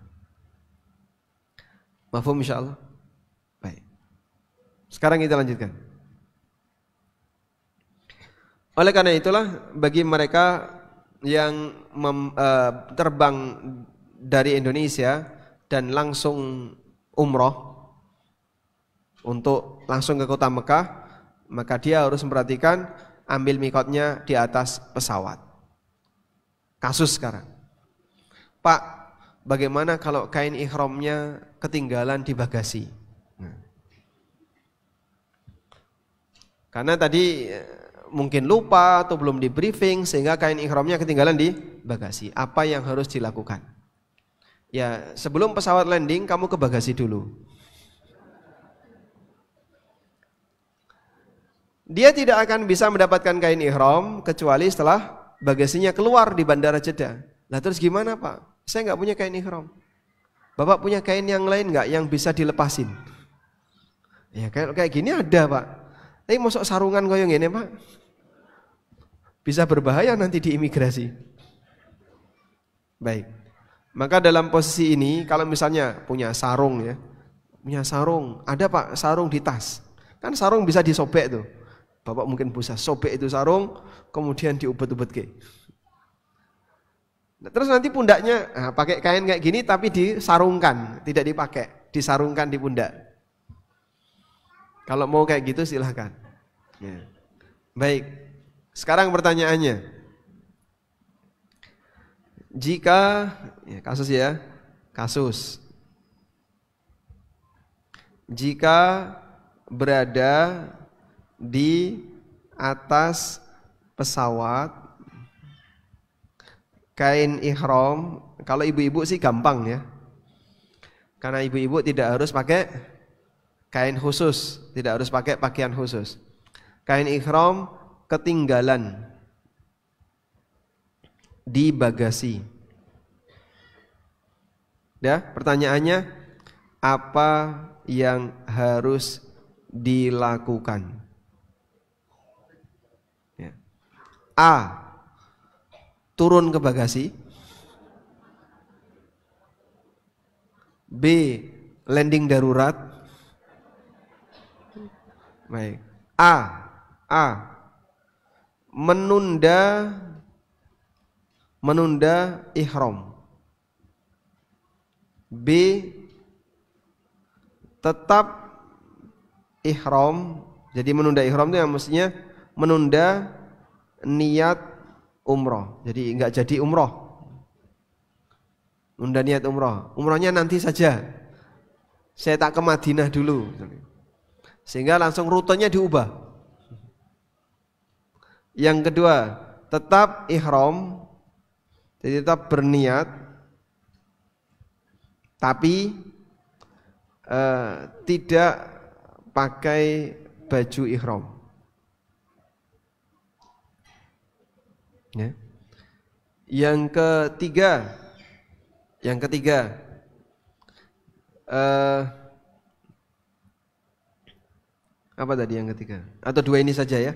Mafhum insyaallah? Baik. Sekarang kita lanjutkan. Oleh karena itulah bagi mereka yang terbang dari Indonesia dan langsung umroh untuk langsung ke kota Mekah, maka dia harus memperhatikan ambil mikotnya di atas pesawat. Kasus sekarang, Pak, bagaimana kalau kain ihramnya ketinggalan di bagasi? Karena tadi mungkin lupa atau belum di briefing sehingga kain ihramnya ketinggalan di bagasi. Apa yang harus dilakukan? Ya, sebelum pesawat landing kamu ke bagasi dulu. Dia tidak akan bisa mendapatkan kain ihram kecuali setelah bagasinya keluar di bandara Jeddah. Lah terus gimana Pak? Saya nggak punya kain ihram. Bapak punya kain yang lain nggak yang bisa dilepasin? Ya kayak gini ada Pak. Tapi masuk sarungan kayak gini Pak, bisa berbahaya nanti di imigrasi. Baik. Maka dalam posisi ini kalau misalnya punya sarung ya, punya sarung, ada Pak sarung di tas. Kan sarung bisa disobek tuh. Bapak mungkin bisa sobek itu sarung, kemudian diubet-ubet ke. Nah, terus nanti pundaknya pakai kain kayak gini tapi disarungkan, tidak dipakai, disarungkan di pundak. Kalau mau kayak gitu silahkan. Ya. Baik. Sekarang pertanyaannya, jika kasus, jika berada di atas pesawat kain ihram, kalau ibu-ibu sih gampang ya, karena ibu-ibu tidak harus pakai kain khusus, tidak harus pakai pakaian khusus. Kain ihram ketinggalan di bagasi. Ya, pertanyaannya apa yang harus dilakukan? Ya. A. Turun ke bagasi. B. Landing darurat. Baik. A. Menunda ihram. B. Tetap ihram. Jadi menunda ihram itu yang mestinya menunda niat umroh. Jadi enggak jadi umroh. Menunda niat umroh. Umrohnya nanti saja. Saya tak ke Madinah dulu. Sehingga langsung rutenya diubah. Yang kedua, tetap ihram, jadi tetap berniat, tapi tidak pakai baju ihram. Ya. Yang ketiga, apa tadi yang ketiga? Atau dua ini saja ya?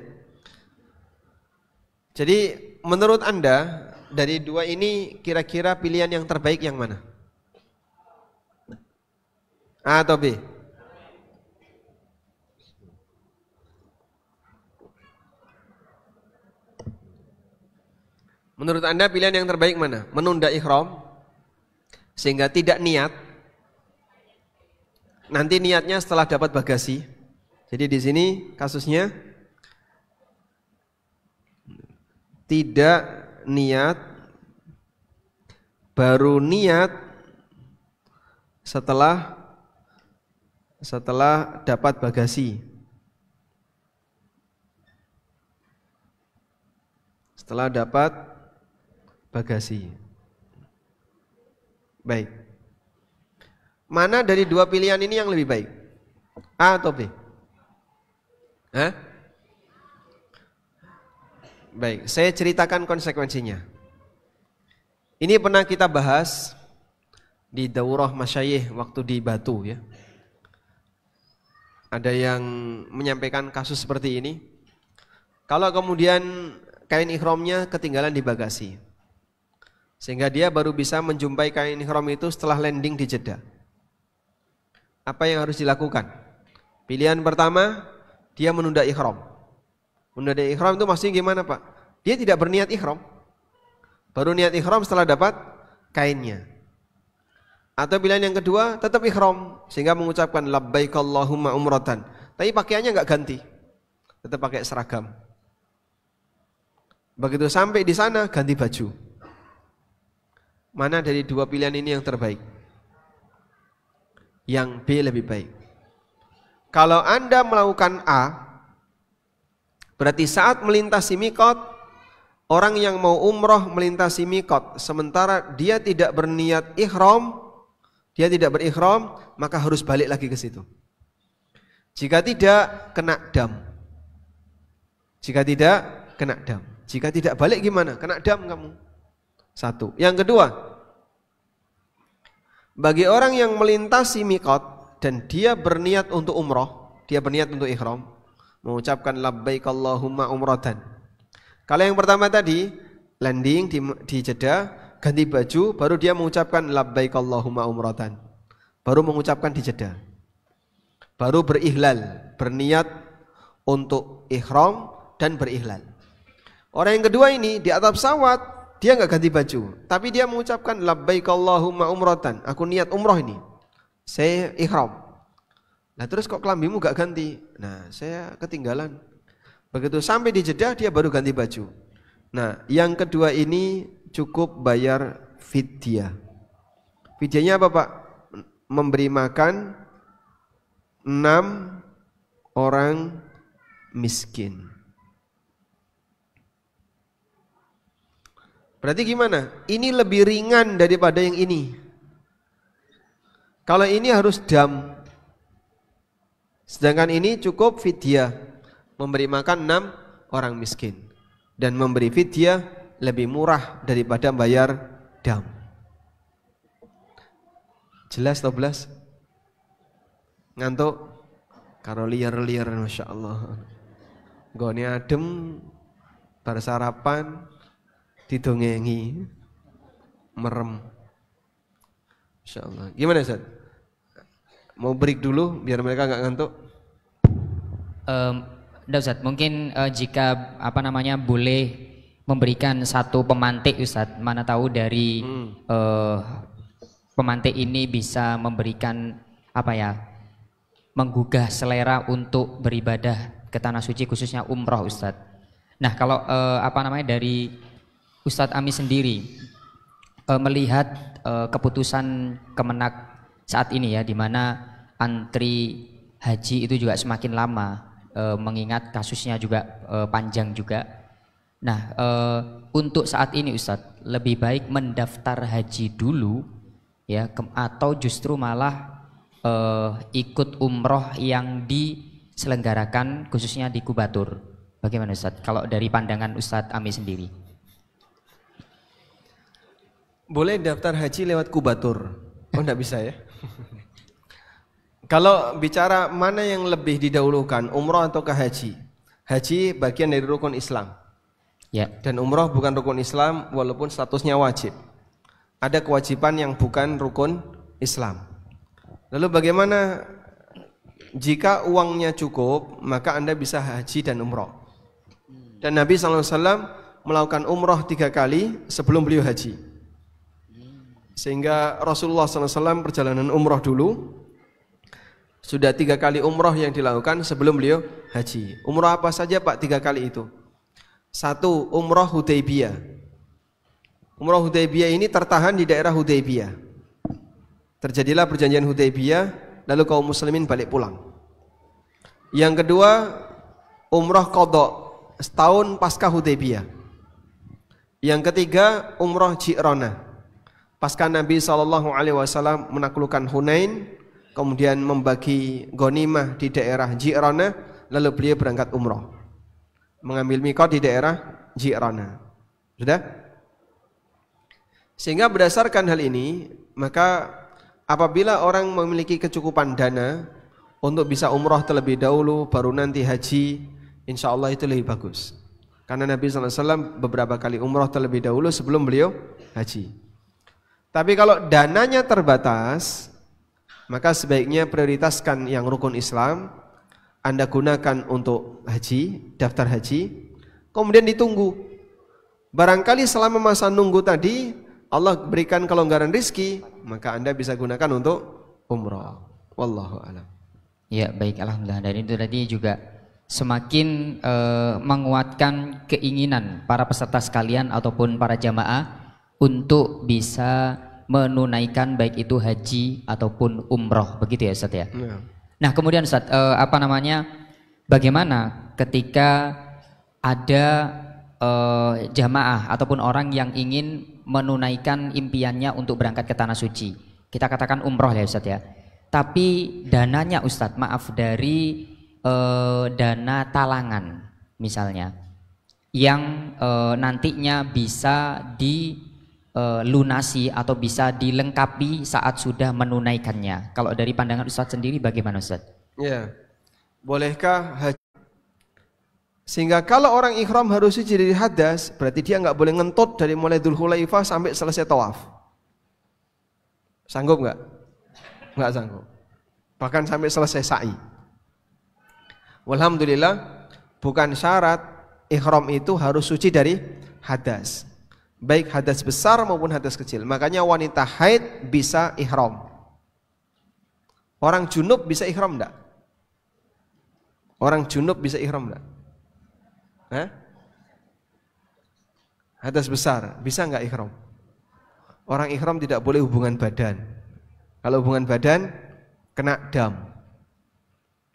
Jadi menurut Anda dari dua ini kira-kira pilihan yang terbaik yang mana? A atau B? Menurut Anda pilihan yang terbaik mana? Menunda ihram sehingga tidak niat. Nanti niatnya setelah dapat bagasi. Jadi di sini kasusnya tidak niat, baru niat setelah dapat bagasi. Setelah dapat bagasi. Baik. Mana dari dua pilihan ini yang lebih baik? A atau B? Hah? Baik, saya ceritakan konsekuensinya. Ini pernah kita bahas di daurah masyayikh waktu di Batu ya. Ada yang menyampaikan kasus seperti ini. Kalau kemudian kain ihramnya ketinggalan di bagasi, sehingga dia baru bisa menjumpai kain ihram itu setelah landing di Jeddah. Apa yang harus dilakukan? Pilihan pertama, dia menunda ihram. Menunda ihram itu maksudnya gimana Pak? Dia tidak berniat ihram, baru niat ihram setelah dapat kainnya. Atau pilihan yang kedua, tetap ihram sehingga mengucapkan labbaik Allahumma umratan, tapi pakaiannya nggak ganti, tetap pakai seragam. Begitu sampai di sana ganti baju. Mana dari dua pilihan ini yang terbaik? Yang B lebih baik. Kalau Anda melakukan A, berarti saat melintasi mikot, orang yang mau umroh melintasi mikot, sementara dia tidak berniat ihram, dia tidak berihram, maka harus balik lagi ke situ. Jika tidak, kena dam. Jika tidak, kena dam. Jika tidak balik gimana? Kena dam kamu. Satu. Yang kedua, bagi orang yang melintasi mikot dan dia berniat untuk umroh, dia berniat untuk ihram, mengucapkan labbaik Allahumma umratan. Kalau yang pertama tadi landing di Jeddah, ganti baju, baru dia mengucapkan labbaik Allahumma umratan, baru mengucapkan di Jeddah, baru berihlal, berniat untuk ihram dan berihlal. Orang yang kedua ini di atas pesawat, dia nggak ganti baju, tapi dia mengucapkan labbaik Allahumma umratan, aku niat umroh ini, saya ihram. Nah terus kok kelambimu gak ganti? Nah saya ketinggalan. Begitu sampai di Jeddah dia baru ganti baju. Nah yang kedua ini cukup bayar fidyah. Fidyahnya apa Pak? Memberi makan 6 orang miskin. Berarti gimana? Ini lebih ringan daripada yang ini. Kalau ini harus dam, sedangkan ini cukup fidyah, memberi makan 6 orang miskin. Dan memberi fidyah lebih murah daripada bayar dam. Jelas atau belas? Ngantuk? Karo liar-liar Masya Allah. Gone adem, bar sarapan, didongengi, merem. Masya Allah. Gimana Ustaz? Mau break dulu biar mereka nggak ngantuk? Udah Ustaz, mungkin jika boleh memberikan satu pemantik Ustaz, mana tahu dari pemantik ini bisa memberikan menggugah selera untuk beribadah ke tanah suci khususnya umroh Ustaz. Nah kalau dari Ustadz Ami sendiri melihat keputusan Kemenak saat ini ya, di mana antri haji itu juga semakin lama, mengingat kasusnya juga panjang juga. Nah, untuk saat ini Ustadz, lebih baik mendaftar haji dulu ya, atau justru malah ikut umroh yang diselenggarakan khususnya di Kubatur. Bagaimana Ustadz? Kalau dari pandangan Ustadz Ami sendiri? Boleh daftar haji lewat Kubatur. Oh, enggak bisa ya? Kalau bicara mana yang lebih didahulukan, umroh atau ke haji? Haji bagian dari rukun Islam. Ya. Dan umroh bukan rukun Islam walaupun statusnya wajib. Ada kewajiban yang bukan rukun Islam. Lalu bagaimana jika uangnya cukup, maka Anda bisa haji dan umroh. Dan Nabi SAW melakukan umroh 3 kali sebelum beliau haji. Sehingga Rasulullah SAW perjalanan umroh dulu, sudah 3 kali umroh yang dilakukan sebelum beliau haji. Umroh apa saja Pak 3 kali itu? 1, umroh Hudaybiyah. Umroh Hudaybiyah ini tertahan di daerah Hudaybiyah. Terjadilah perjanjian Hudaybiyah, lalu kaum muslimin balik pulang. Yang kedua, umroh Qadha, setahun pasca Hudaybiyah. Yang ketiga, umroh Ji'ranah. Pasca Nabi SAW menaklukkan Hunain, kemudian membagi ghanimah di daerah Ji'ranah, lalu beliau berangkat umroh, mengambil miqat di daerah Ji'ranah. Sudah? Sehingga berdasarkan hal ini, maka apabila orang memiliki kecukupan dana untuk bisa umroh terlebih dahulu baru nanti haji, insya Allah itu lebih bagus. Karena Nabi SAW beberapa kali umroh terlebih dahulu sebelum beliau haji. Tapi kalau dananya terbatas, maka sebaiknya prioritaskan yang rukun Islam, Anda gunakan untuk haji, daftar haji, kemudian ditunggu. Barangkali selama masa nunggu tadi Allah berikan kelonggaran rizki, maka Anda bisa gunakan untuk umrah. Wallahu a'lam. Ya, baik, alhamdulillah. Dan itu tadi juga semakin menguatkan keinginan para peserta sekalian ataupun para jamaah untuk bisa menunaikan baik itu haji ataupun umroh, begitu ya Ustaz ya. Ya. Nah kemudian Ustaz, bagaimana ketika ada jamaah ataupun orang yang ingin menunaikan impiannya untuk berangkat ke tanah suci, kita katakan umroh ya Ustaz ya, tapi dananya Ustaz, maaf, dari dana talangan misalnya, yang nantinya bisa dilunasi atau bisa dilengkapi saat sudah menunaikannya. Kalau dari pandangan Ustaz sendiri bagaimana Ustaz? Ya, bolehkah haji? Sehingga kalau orang ikhram harus suci dari hadas, berarti dia nggak boleh ngentut dari mulai Dzulhulaifah sampai selesai tawaf. Sanggup nggak? Nggak sanggup. Bahkan sampai selesai sa'i. Walhamdulillah, bukan syarat ikhram itu harus suci dari hadas, baik hadas besar maupun hadas kecil. Makanya wanita haid bisa ihram. Orang junub bisa ihram enggak? Orang junub bisa ihram enggak? Hadas besar bisa enggak ihram? Orang ihram tidak boleh hubungan badan. Kalau hubungan badan kena dam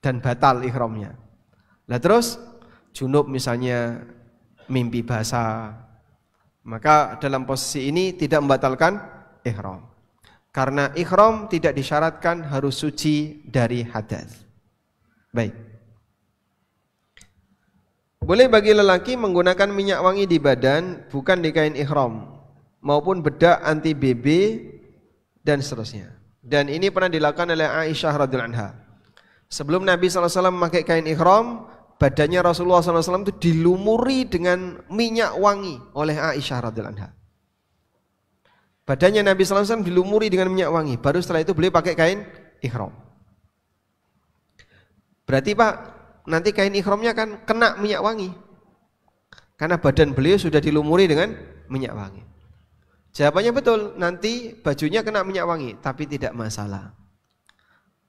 dan batal ihramnya. Lah terus junub misalnya mimpi basah, maka dalam posisi ini tidak membatalkan ihram. Karena ihram tidak disyaratkan harus suci dari hadas. Baik. Boleh bagi lelaki menggunakan minyak wangi di badan, bukan di kain ihram, maupun bedak anti BB dan seterusnya. Dan ini pernah dilakukan oleh Aisyah radhiyallahu anha. Sebelum Nabi SAW memakai kain ihram, badannya Rasulullah SAW itu dilumuri dengan minyak wangi oleh Aisyah radhiyallahu anha. Badannya Nabi SAW dilumuri dengan minyak wangi. Baru setelah itu beliau pakai kain ihram. Berarti Pak, nanti kain ihramnya kan kena minyak wangi, karena badan beliau sudah dilumuri dengan minyak wangi. Jawabannya betul, nanti bajunya kena minyak wangi, tapi tidak masalah.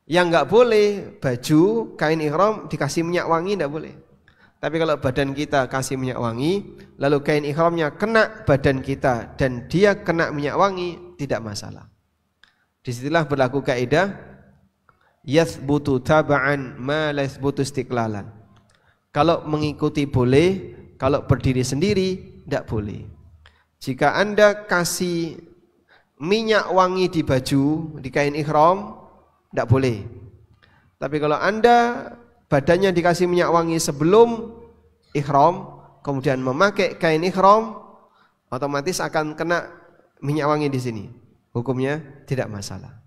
Yang nggak boleh baju kain ihram dikasih minyak wangi, tidak boleh. Tapi kalau badan kita kasih minyak wangi, lalu kain ihramnya kena badan kita dan dia kena minyak wangi, tidak masalah. Disitulah berlaku kaidah yathbutu taba'an ma la yathbutu istiqlalan. Kalau mengikuti boleh, Kalau berdiri sendiri tidak boleh. Jika Anda kasih minyak wangi di baju, di kain ihram, tidak boleh. Tapi kalau Anda badannya dikasih minyak wangi sebelum ihram, kemudian memakai kain ihram, otomatis akan kena minyak wangi di sini. Hukumnya tidak masalah.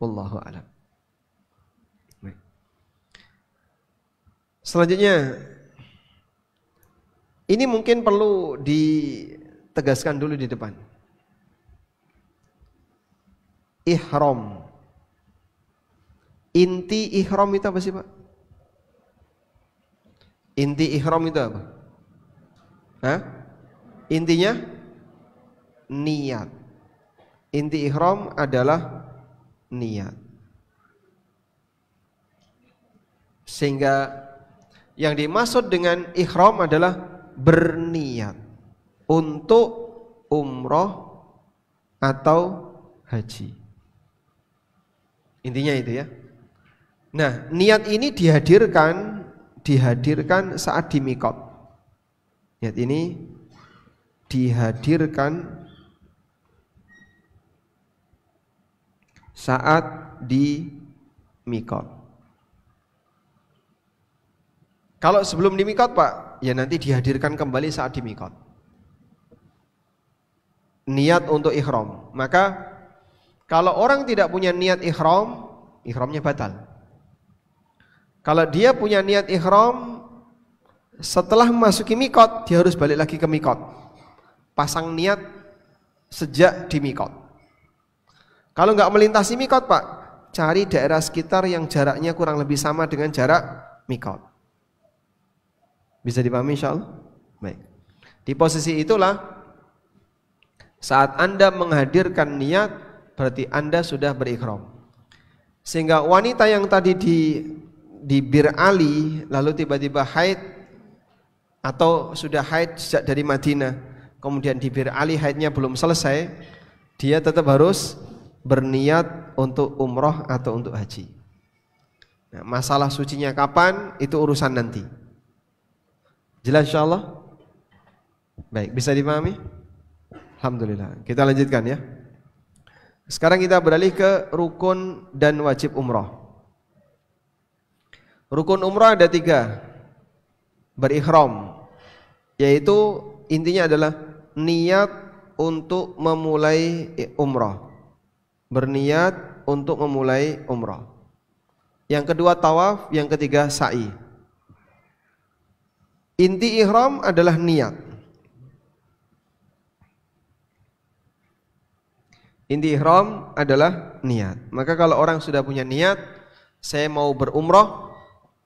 Wallahu a'lam. Selanjutnya, ini mungkin perlu ditegaskan dulu di depan. Ihram. Inti ihram itu apa sih, Pak? Inti ihram itu apa? Hah? Intinya niat. Inti ihram adalah niat. Sehingga yang dimaksud dengan ihram adalah berniat untuk umroh atau haji. Intinya itu ya. Nah, niat ini dihadirkan saat di miqat. Niat ini dihadirkan saat di miqat. Kalau sebelum di miqat, Pak, ya nanti dihadirkan kembali saat di miqat. Niat untuk ihram. Maka kalau orang tidak punya niat ihram, ihramnya batal. Kalau dia punya niat ihram, setelah memasuki miqat, dia harus balik lagi ke miqat. Pasang niat sejak di miqat. Kalau nggak melintasi miqat, Pak, cari daerah sekitar yang jaraknya kurang lebih sama dengan jarak miqat. Bisa dipahami insyaallah? Baik. Di posisi itulah saat Anda menghadirkan niat, berarti Anda sudah berihram. Sehingga wanita yang tadi di Bir Ali lalu tiba-tiba haid atau sudah haid sejak dari Madinah, kemudian di Bir Ali haidnya belum selesai, dia tetap harus berniat untuk umroh atau untuk haji. Nah, masalah sucinya kapan itu urusan nanti. Jelas insyaallah? Baik, bisa dipahami? Alhamdulillah. Kita lanjutkan ya. Sekarang kita beralih ke rukun dan wajib umroh. Rukun umroh ada 3. Berihram, yaitu intinya adalah niat untuk memulai umroh. Berniat untuk memulai umroh. Yang kedua tawaf, yang ketiga sa'i. Inti ihram adalah niat. Inti ihram adalah niat. Maka kalau orang sudah punya niat, saya mau berumroh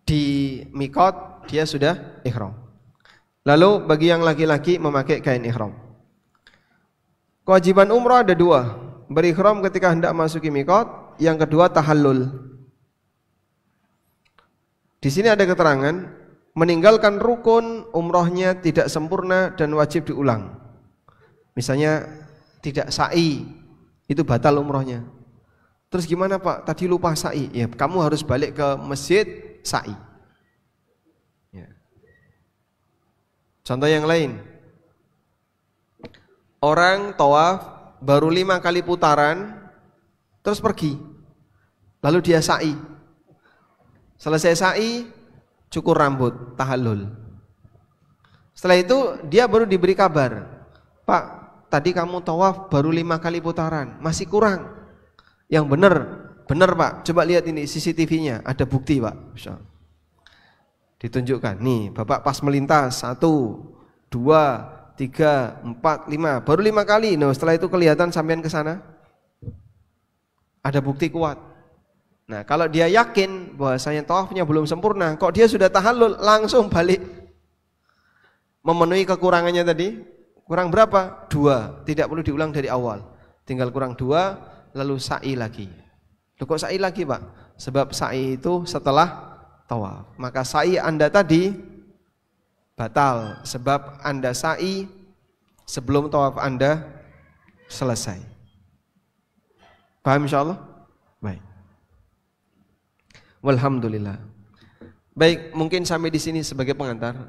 di miqat, dia sudah ihram. Lalu bagi yang laki-laki memakai kain ihram. Kewajiban umroh ada 2. Berihram ketika hendak masuki miqat, yang kedua tahallul. Di sini ada keterangan meninggalkan rukun umrohnya tidak sempurna dan wajib diulang. Misalnya tidak sa'i, itu batal umrohnya. Terus gimana, Pak? Tadi lupa sa'i. Ya, kamu harus balik ke masjid sa'i. Ya. Contoh yang lain. Orang tawaf baru 5 kali putaran, terus pergi. Lalu dia sa'i. Selesai sa'i, cukur rambut, tahallul. Setelah itu dia baru diberi kabar, Pak, tadi kamu tawaf baru 5 kali putaran, masih kurang. Yang benar Pak, coba lihat ini CCTV-nya, ada bukti Pak. Ditunjukkan, nih Bapak pas melintas 1, 2, 3, 4, 5, baru 5 kali. Nah, setelah itu kelihatan sampean ke sana, ada bukti kuat. Nah, kalau dia yakin bahwasanya tawafnya belum sempurna, kok dia sudah tahallul, langsung balik. Memenuhi kekurangannya tadi, kurang berapa? 2, tidak perlu diulang dari awal. Tinggal kurang 2, lalu sa'i lagi. Loh, kok sa'i lagi, Pak? Sebab sa'i itu setelah tawaf. Maka sa'i Anda tadi batal, sebab Anda sa'i sebelum tawaf Anda selesai. Paham insyaallah? Baik. Walhamdulillah. Baik, mungkin sampai di sini sebagai pengantar.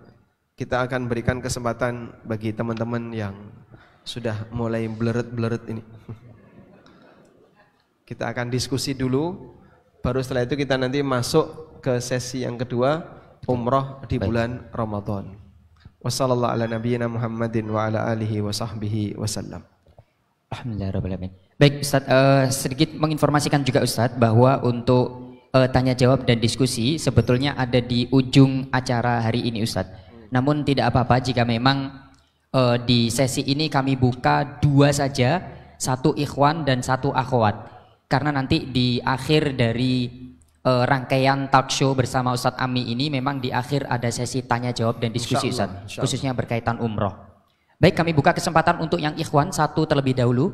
kita akan berikan kesempatan bagi teman-teman yang sudah mulai bleret-bleret ini. Kita akan diskusi dulu, baru setelah itu kita nanti masuk ke sesi yang kedua, umrah di bulan Ramadan. Wassallallahu ala nabiyyina Muhammadin wa ala alihi wa sahbihi wasallam. Alhamdulillahirrahmanirrahim. Baik Ustaz, sedikit menginformasikan juga Ustaz bahwa untuk tanya jawab dan diskusi sebetulnya ada di ujung acara hari ini Ustaz. Namun tidak apa-apa jika memang di sesi ini kami buka 2 saja, 1 ikhwan dan 1 akhwat. Karena nanti di akhir dari rangkaian talk show bersama Ustadz Ami ini memang di akhir ada sesi tanya jawab dan diskusi Ustadz, khususnya berkaitan umroh. Baik, kami buka kesempatan untuk yang ikhwan 1 terlebih dahulu.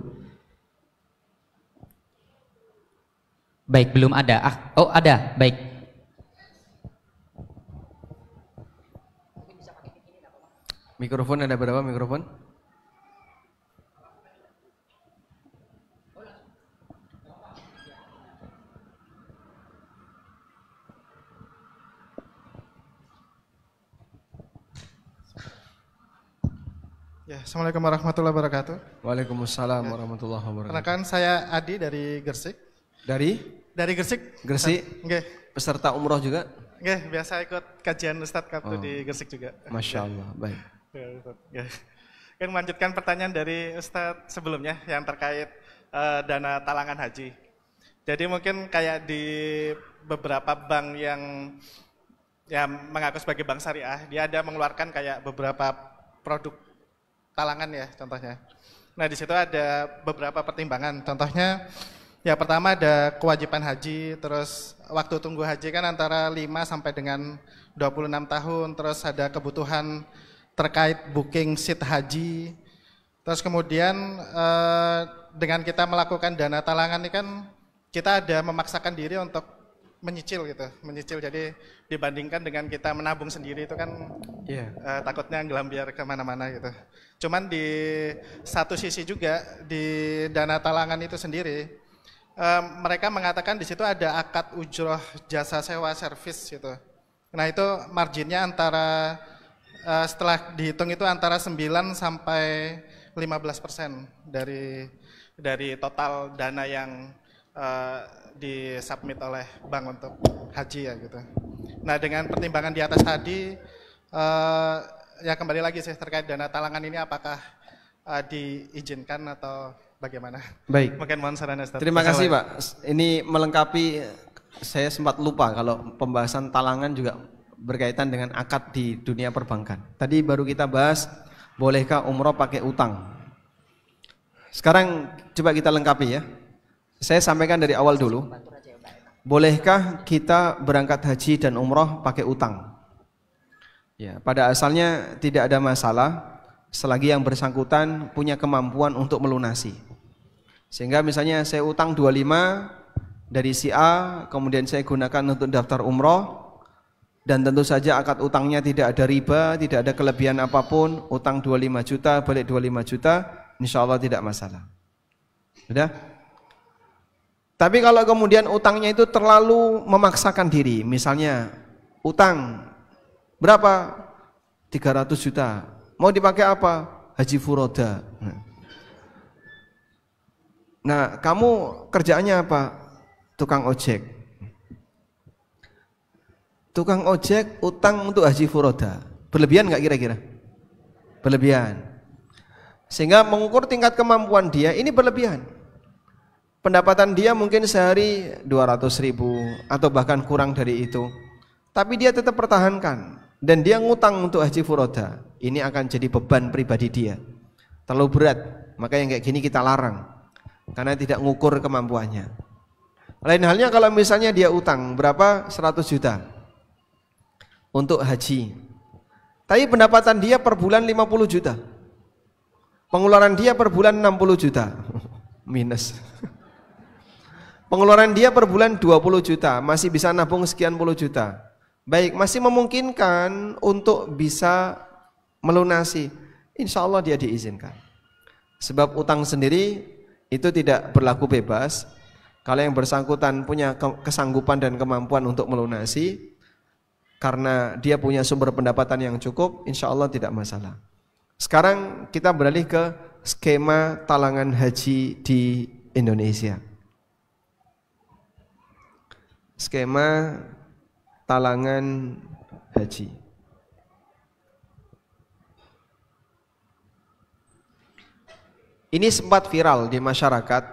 Baik, belum ada. Oh, ada. Baik. Mikrofon ada berapa mikrofon? Ya, Assalamualaikum warahmatullahi wabarakatuh. Waalaikumsalam warahmatullahi wabarakatuh. Perkenalkan saya Adi dari Gresik. Dari Gresik. Gresik. Nggih. Peserta umroh juga? Nggih, biasa ikut kajian Ustadz Kaptu di Gresik juga. Masya Allah, baik. Ya. Kan melanjutkan pertanyaan dari Ustadz sebelumnya yang terkait dana talangan haji. Jadi mungkin kayak di beberapa bank yang mengaku sebagai bank syariah, dia ada mengeluarkan kayak beberapa produk talangan ya contohnya. Nah di situ ada beberapa pertimbangan. Contohnya ya pertama ada kewajiban haji, terus waktu tunggu haji kan antara 5 sampai dengan 26 tahun, terus ada kebutuhan terkait booking seat haji. Terus kemudian dengan kita melakukan dana talangan ini kan kita ada memaksakan diri untuk menyicil gitu, jadi dibandingkan dengan kita menabung sendiri itu kan takutnya ngelambiar kemana-mana gitu. Cuman di satu sisi juga di dana talangan itu sendiri mereka mengatakan di situ ada akad ujroh jasa sewa servis gitu. Nah itu marginnya antara setelah dihitung itu antara 9 sampai 15% dari total dana yang disubmit oleh bank untuk haji ya gitu. Nah dengan pertimbangan di atas tadi ya kembali lagi sih terkait dana talangan ini apakah diizinkan atau bagaimana? Baik. Mungkin mohon saran Ustaz. Terima kasih Pak. Ini melengkapi, saya sempat lupa kalau pembahasan talangan juga berkaitan dengan akad di dunia perbankan. Tadi baru kita bahas bolehkah umroh pakai utang. Sekarang coba kita lengkapi ya. Saya sampaikan dari awal dulu. Bolehkah kita berangkat haji dan umroh pakai utang? Ya, pada asalnya tidak ada masalah selagi yang bersangkutan punya kemampuan untuk melunasi. Sehingga misalnya saya utang 25 dari si A, kemudian saya gunakan untuk daftar umroh, dan tentu saja akad utangnya tidak ada riba, tidak ada kelebihan apapun, utang 25 juta, balik 25 juta, insya Allah tidak masalah. Sudah? Tapi kalau kemudian utangnya itu terlalu memaksakan diri, misalnya utang berapa? 300 juta. Mau dipakai apa? Haji furoda. Nah, kamu kerjaannya apa? Tukang ojek. Tukang ojek utang untuk haji furoda. Berlebihan nggak kira-kira? Berlebihan. Sehingga mengukur tingkat kemampuan dia ini berlebihan. Pendapatan dia mungkin sehari 200.000 atau bahkan kurang dari itu. Tapi dia tetap pertahankan dan dia ngutang untuk haji furoda. Ini akan jadi beban pribadi dia. Terlalu berat. Maka yang kayak gini kita larang karena tidak ngukur kemampuannya. Lain halnya kalau misalnya dia utang berapa? 100 juta untuk haji. Tapi pendapatan dia per bulan 50 juta. Pengeluaran dia per bulan 60 juta. Minus. Pengeluaran dia per bulan 20 juta, masih bisa nabung sekian puluh juta. Baik, masih memungkinkan untuk bisa melunasi. Insya Allah dia diizinkan. Sebab utang sendiri itu tidak berlaku bebas. Kalau yang bersangkutan punya kesanggupan dan kemampuan untuk melunasi, karena dia punya sumber pendapatan yang cukup, insya Allah tidak masalah. Sekarang kita beralih ke skema talangan haji di Indonesia. Skema talangan haji. Ini sempat viral di masyarakat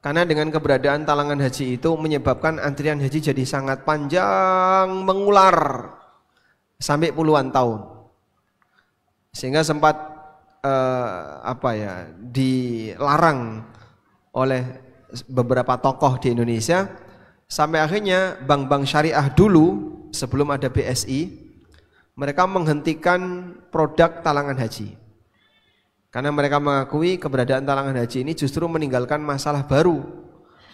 karena dengan keberadaan talangan haji itu menyebabkan antrian haji jadi sangat panjang, mengular sampai puluhan tahun. Sehingga sempat dilarang oleh beberapa tokoh di Indonesia, sampai akhirnya bank-bank syariah dulu sebelum ada BSI, mereka menghentikan produk talangan haji. Karena mereka mengakui keberadaan talangan haji ini justru meninggalkan masalah baru,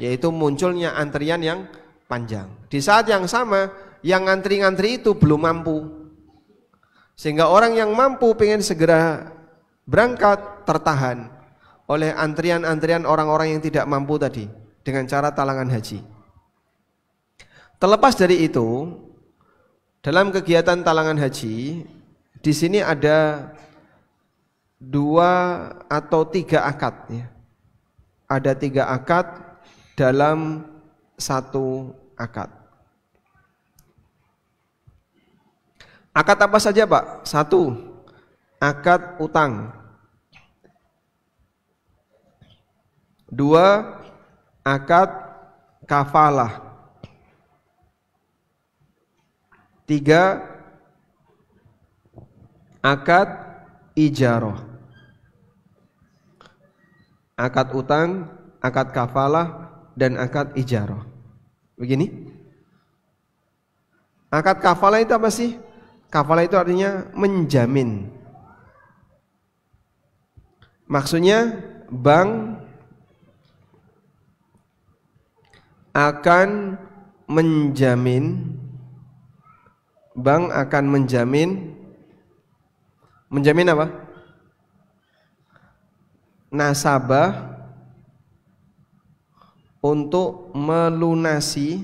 yaitu munculnya antrian yang panjang. Di saat yang sama, yang ngantri-ngantri itu belum mampu. Sehingga orang yang mampu pengen segera berangkat tertahan oleh antrian-antrian orang-orang yang tidak mampu tadi dengan cara talangan haji. Terlepas dari itu, dalam kegiatan talangan haji, di sini ada 2 atau 3 akad ya. Ada 3 akad dalam 1 akad. Akad apa saja Pak? 1, akad utang. 2, akad kafalah. 3, akad ijarah. Akad utang, akad kafalah, dan akad ijarah. Begini. Akad kafalah itu apa sih? Kafalah itu artinya menjamin. Maksudnya bank akan menjamin, menjamin apa? Nasabah untuk melunasi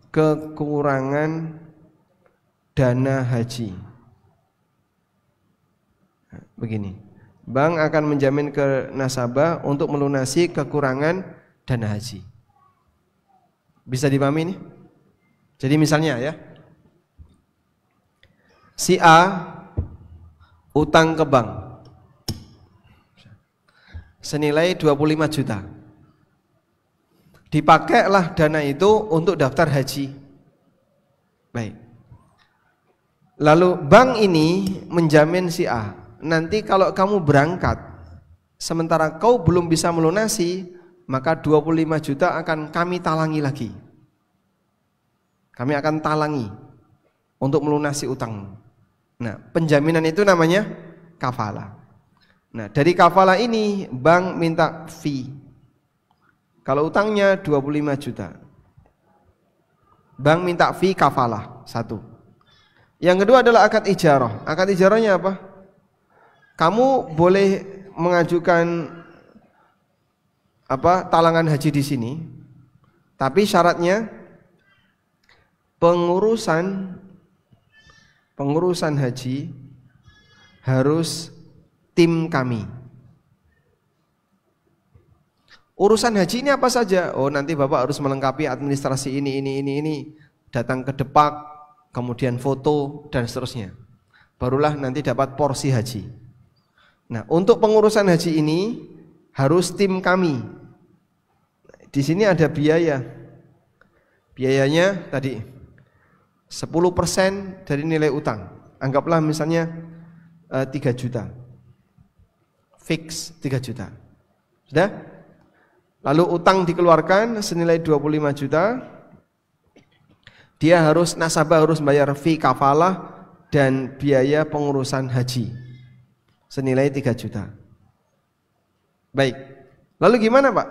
kekurangan dana haji. Begini, bank akan menjamin ke nasabah untuk melunasi kekurangan dana haji. Bisa dipahami ini? Jadi misalnya ya, si A utang ke bank senilai 25 juta. Dipakailah dana itu untuk daftar haji. Baik. Lalu bank ini menjamin si A, nanti kalau kamu berangkat sementara kau belum bisa melunasi, maka 25 juta akan kami talangi lagi. Kami akan talangi untuk melunasi utangmu. Nah, penjaminan itu namanya kafalah. Nah, dari kafalah ini bank minta fee. Kalau utangnya 25 juta, bank minta fee kafalah 1. Yang kedua adalah akad ijarah. Akad ijarahnya apa? Kamu boleh mengajukan talangan haji di sini, tapi syaratnya pengurusan haji harus tim kami. Urusan haji ini apa saja? Oh, nanti Bapak harus melengkapi administrasi ini, datang ke Depak, kemudian foto dan seterusnya. Barulah nanti dapat porsi haji. Nah, untuk pengurusan haji ini harus tim kami. Di sini ada biaya. Biayanya tadi 10% dari nilai utang. Anggaplah misalnya 3 juta. Fix 3 juta. Sudah? Lalu utang dikeluarkan senilai 25 juta. Dia nasabah harus bayar fee kafalah dan biaya pengurusan haji senilai 3 juta. Baik. Lalu gimana, Pak?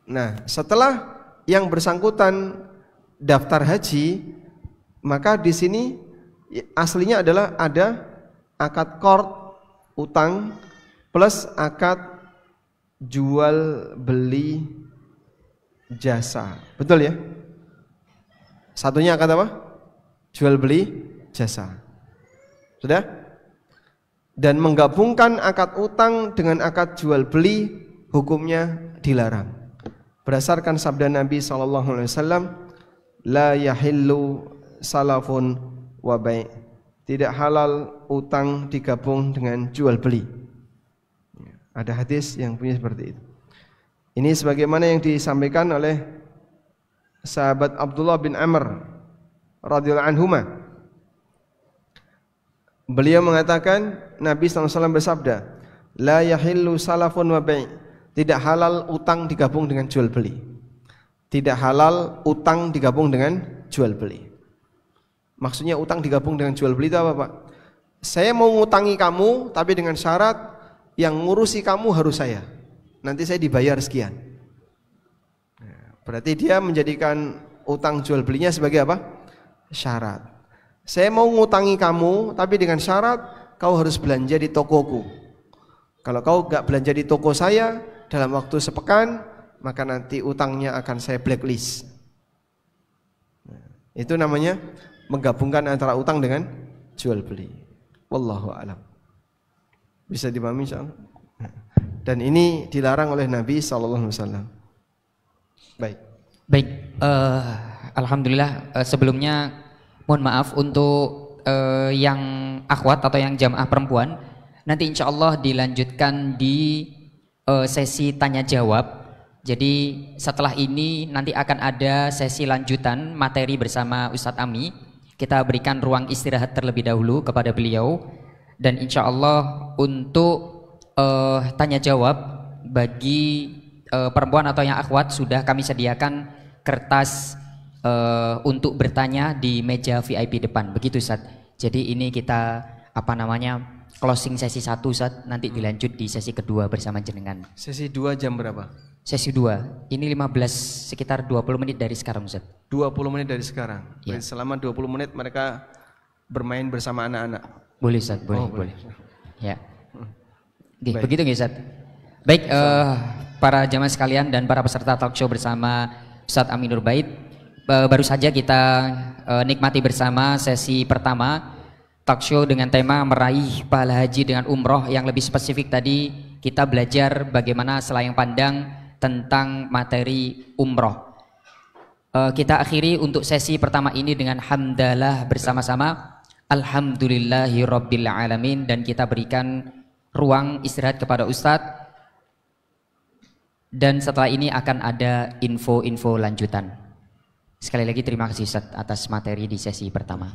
Nah, setelah yang bersangkutan daftar haji, maka di sini aslinya adalah ada akad qard utang plus akad jual beli jasa. Betul ya? Satunya akad apa? Jual beli jasa. Sudah? Dan menggabungkan akad utang dengan akad jual beli hukumnya dilarang. Berdasarkan sabda Nabi SAW, la yahillu salafun wa bai'. Tidak halal utang digabung dengan jual beli. Ada hadis yang punya seperti itu. Ini sebagaimana yang disampaikan oleh sahabat Abdullah bin Amr radhiyallahu anhuma. Beliau mengatakan, Nabi SAW bersabda, la yahillu salafun wa bai'. Tidak halal utang digabung dengan jual beli. Tidak halal utang digabung dengan jual beli. Maksudnya utang digabung dengan jual beli itu apa, Pak? Saya mau ngutangi kamu, tapi dengan syarat yang ngurusi kamu harus saya. Nanti saya dibayar sekian. Berarti dia menjadikan utang jual belinya sebagai apa? Syarat. Saya mau ngutangi kamu, tapi dengan syarat kau harus belanja di tokoku. Kalau kau gak belanja di toko saya dalam waktu sepekan, maka nanti utangnya akan saya blacklist. Itu namanya menggabungkan antara utang dengan jual beli. Wallahu a'lam. Bisa dipahami insyaallah. Dan ini dilarang oleh Nabi SAW. Baik. Alhamdulillah. Sebelumnya mohon maaf untuk yang akhwat atau yang jamaah perempuan. Nanti insya Allah dilanjutkan di sesi tanya jawab. Jadi setelah ini nanti akan ada sesi lanjutan materi bersama Ustadz Ami. Kita berikan ruang istirahat terlebih dahulu kepada beliau. Dan insya Allah untuk tanya jawab bagi perempuan atau yang akhwat sudah kami sediakan kertas untuk bertanya di meja VIP depan. Begitu Ustaz. Jadi ini kita closing sesi 1 Ustaz. Nanti dilanjut di sesi kedua bersama jenengan. Sesi 2 jam berapa? Sesi 2 ini sekitar 20 menit dari sekarang Ustaz. 20 menit dari sekarang. Ya. Selama 20 menit mereka bermain bersama anak-anak. Boleh Ustaz, boleh. Ya. Begitu nggih Ustaz. Baik, para jamaah sekalian dan para peserta talk show bersama Ustadz Ami Nur Bait, baru saja kita nikmati bersama sesi pertama talk show dengan tema meraih pahala haji dengan umroh. Yang lebih spesifik tadi kita belajar bagaimana selayang pandang tentang materi umroh. Kita akhiri untuk sesi pertama ini dengan hamdalah bersama-sama. Alhamdulillahirabbil alamin, dan kita berikan ruang istirahat kepada Ustadz. Dan setelah ini akan ada info-info lanjutan. Sekali lagi terima kasih Ustadz atas materi di sesi pertama.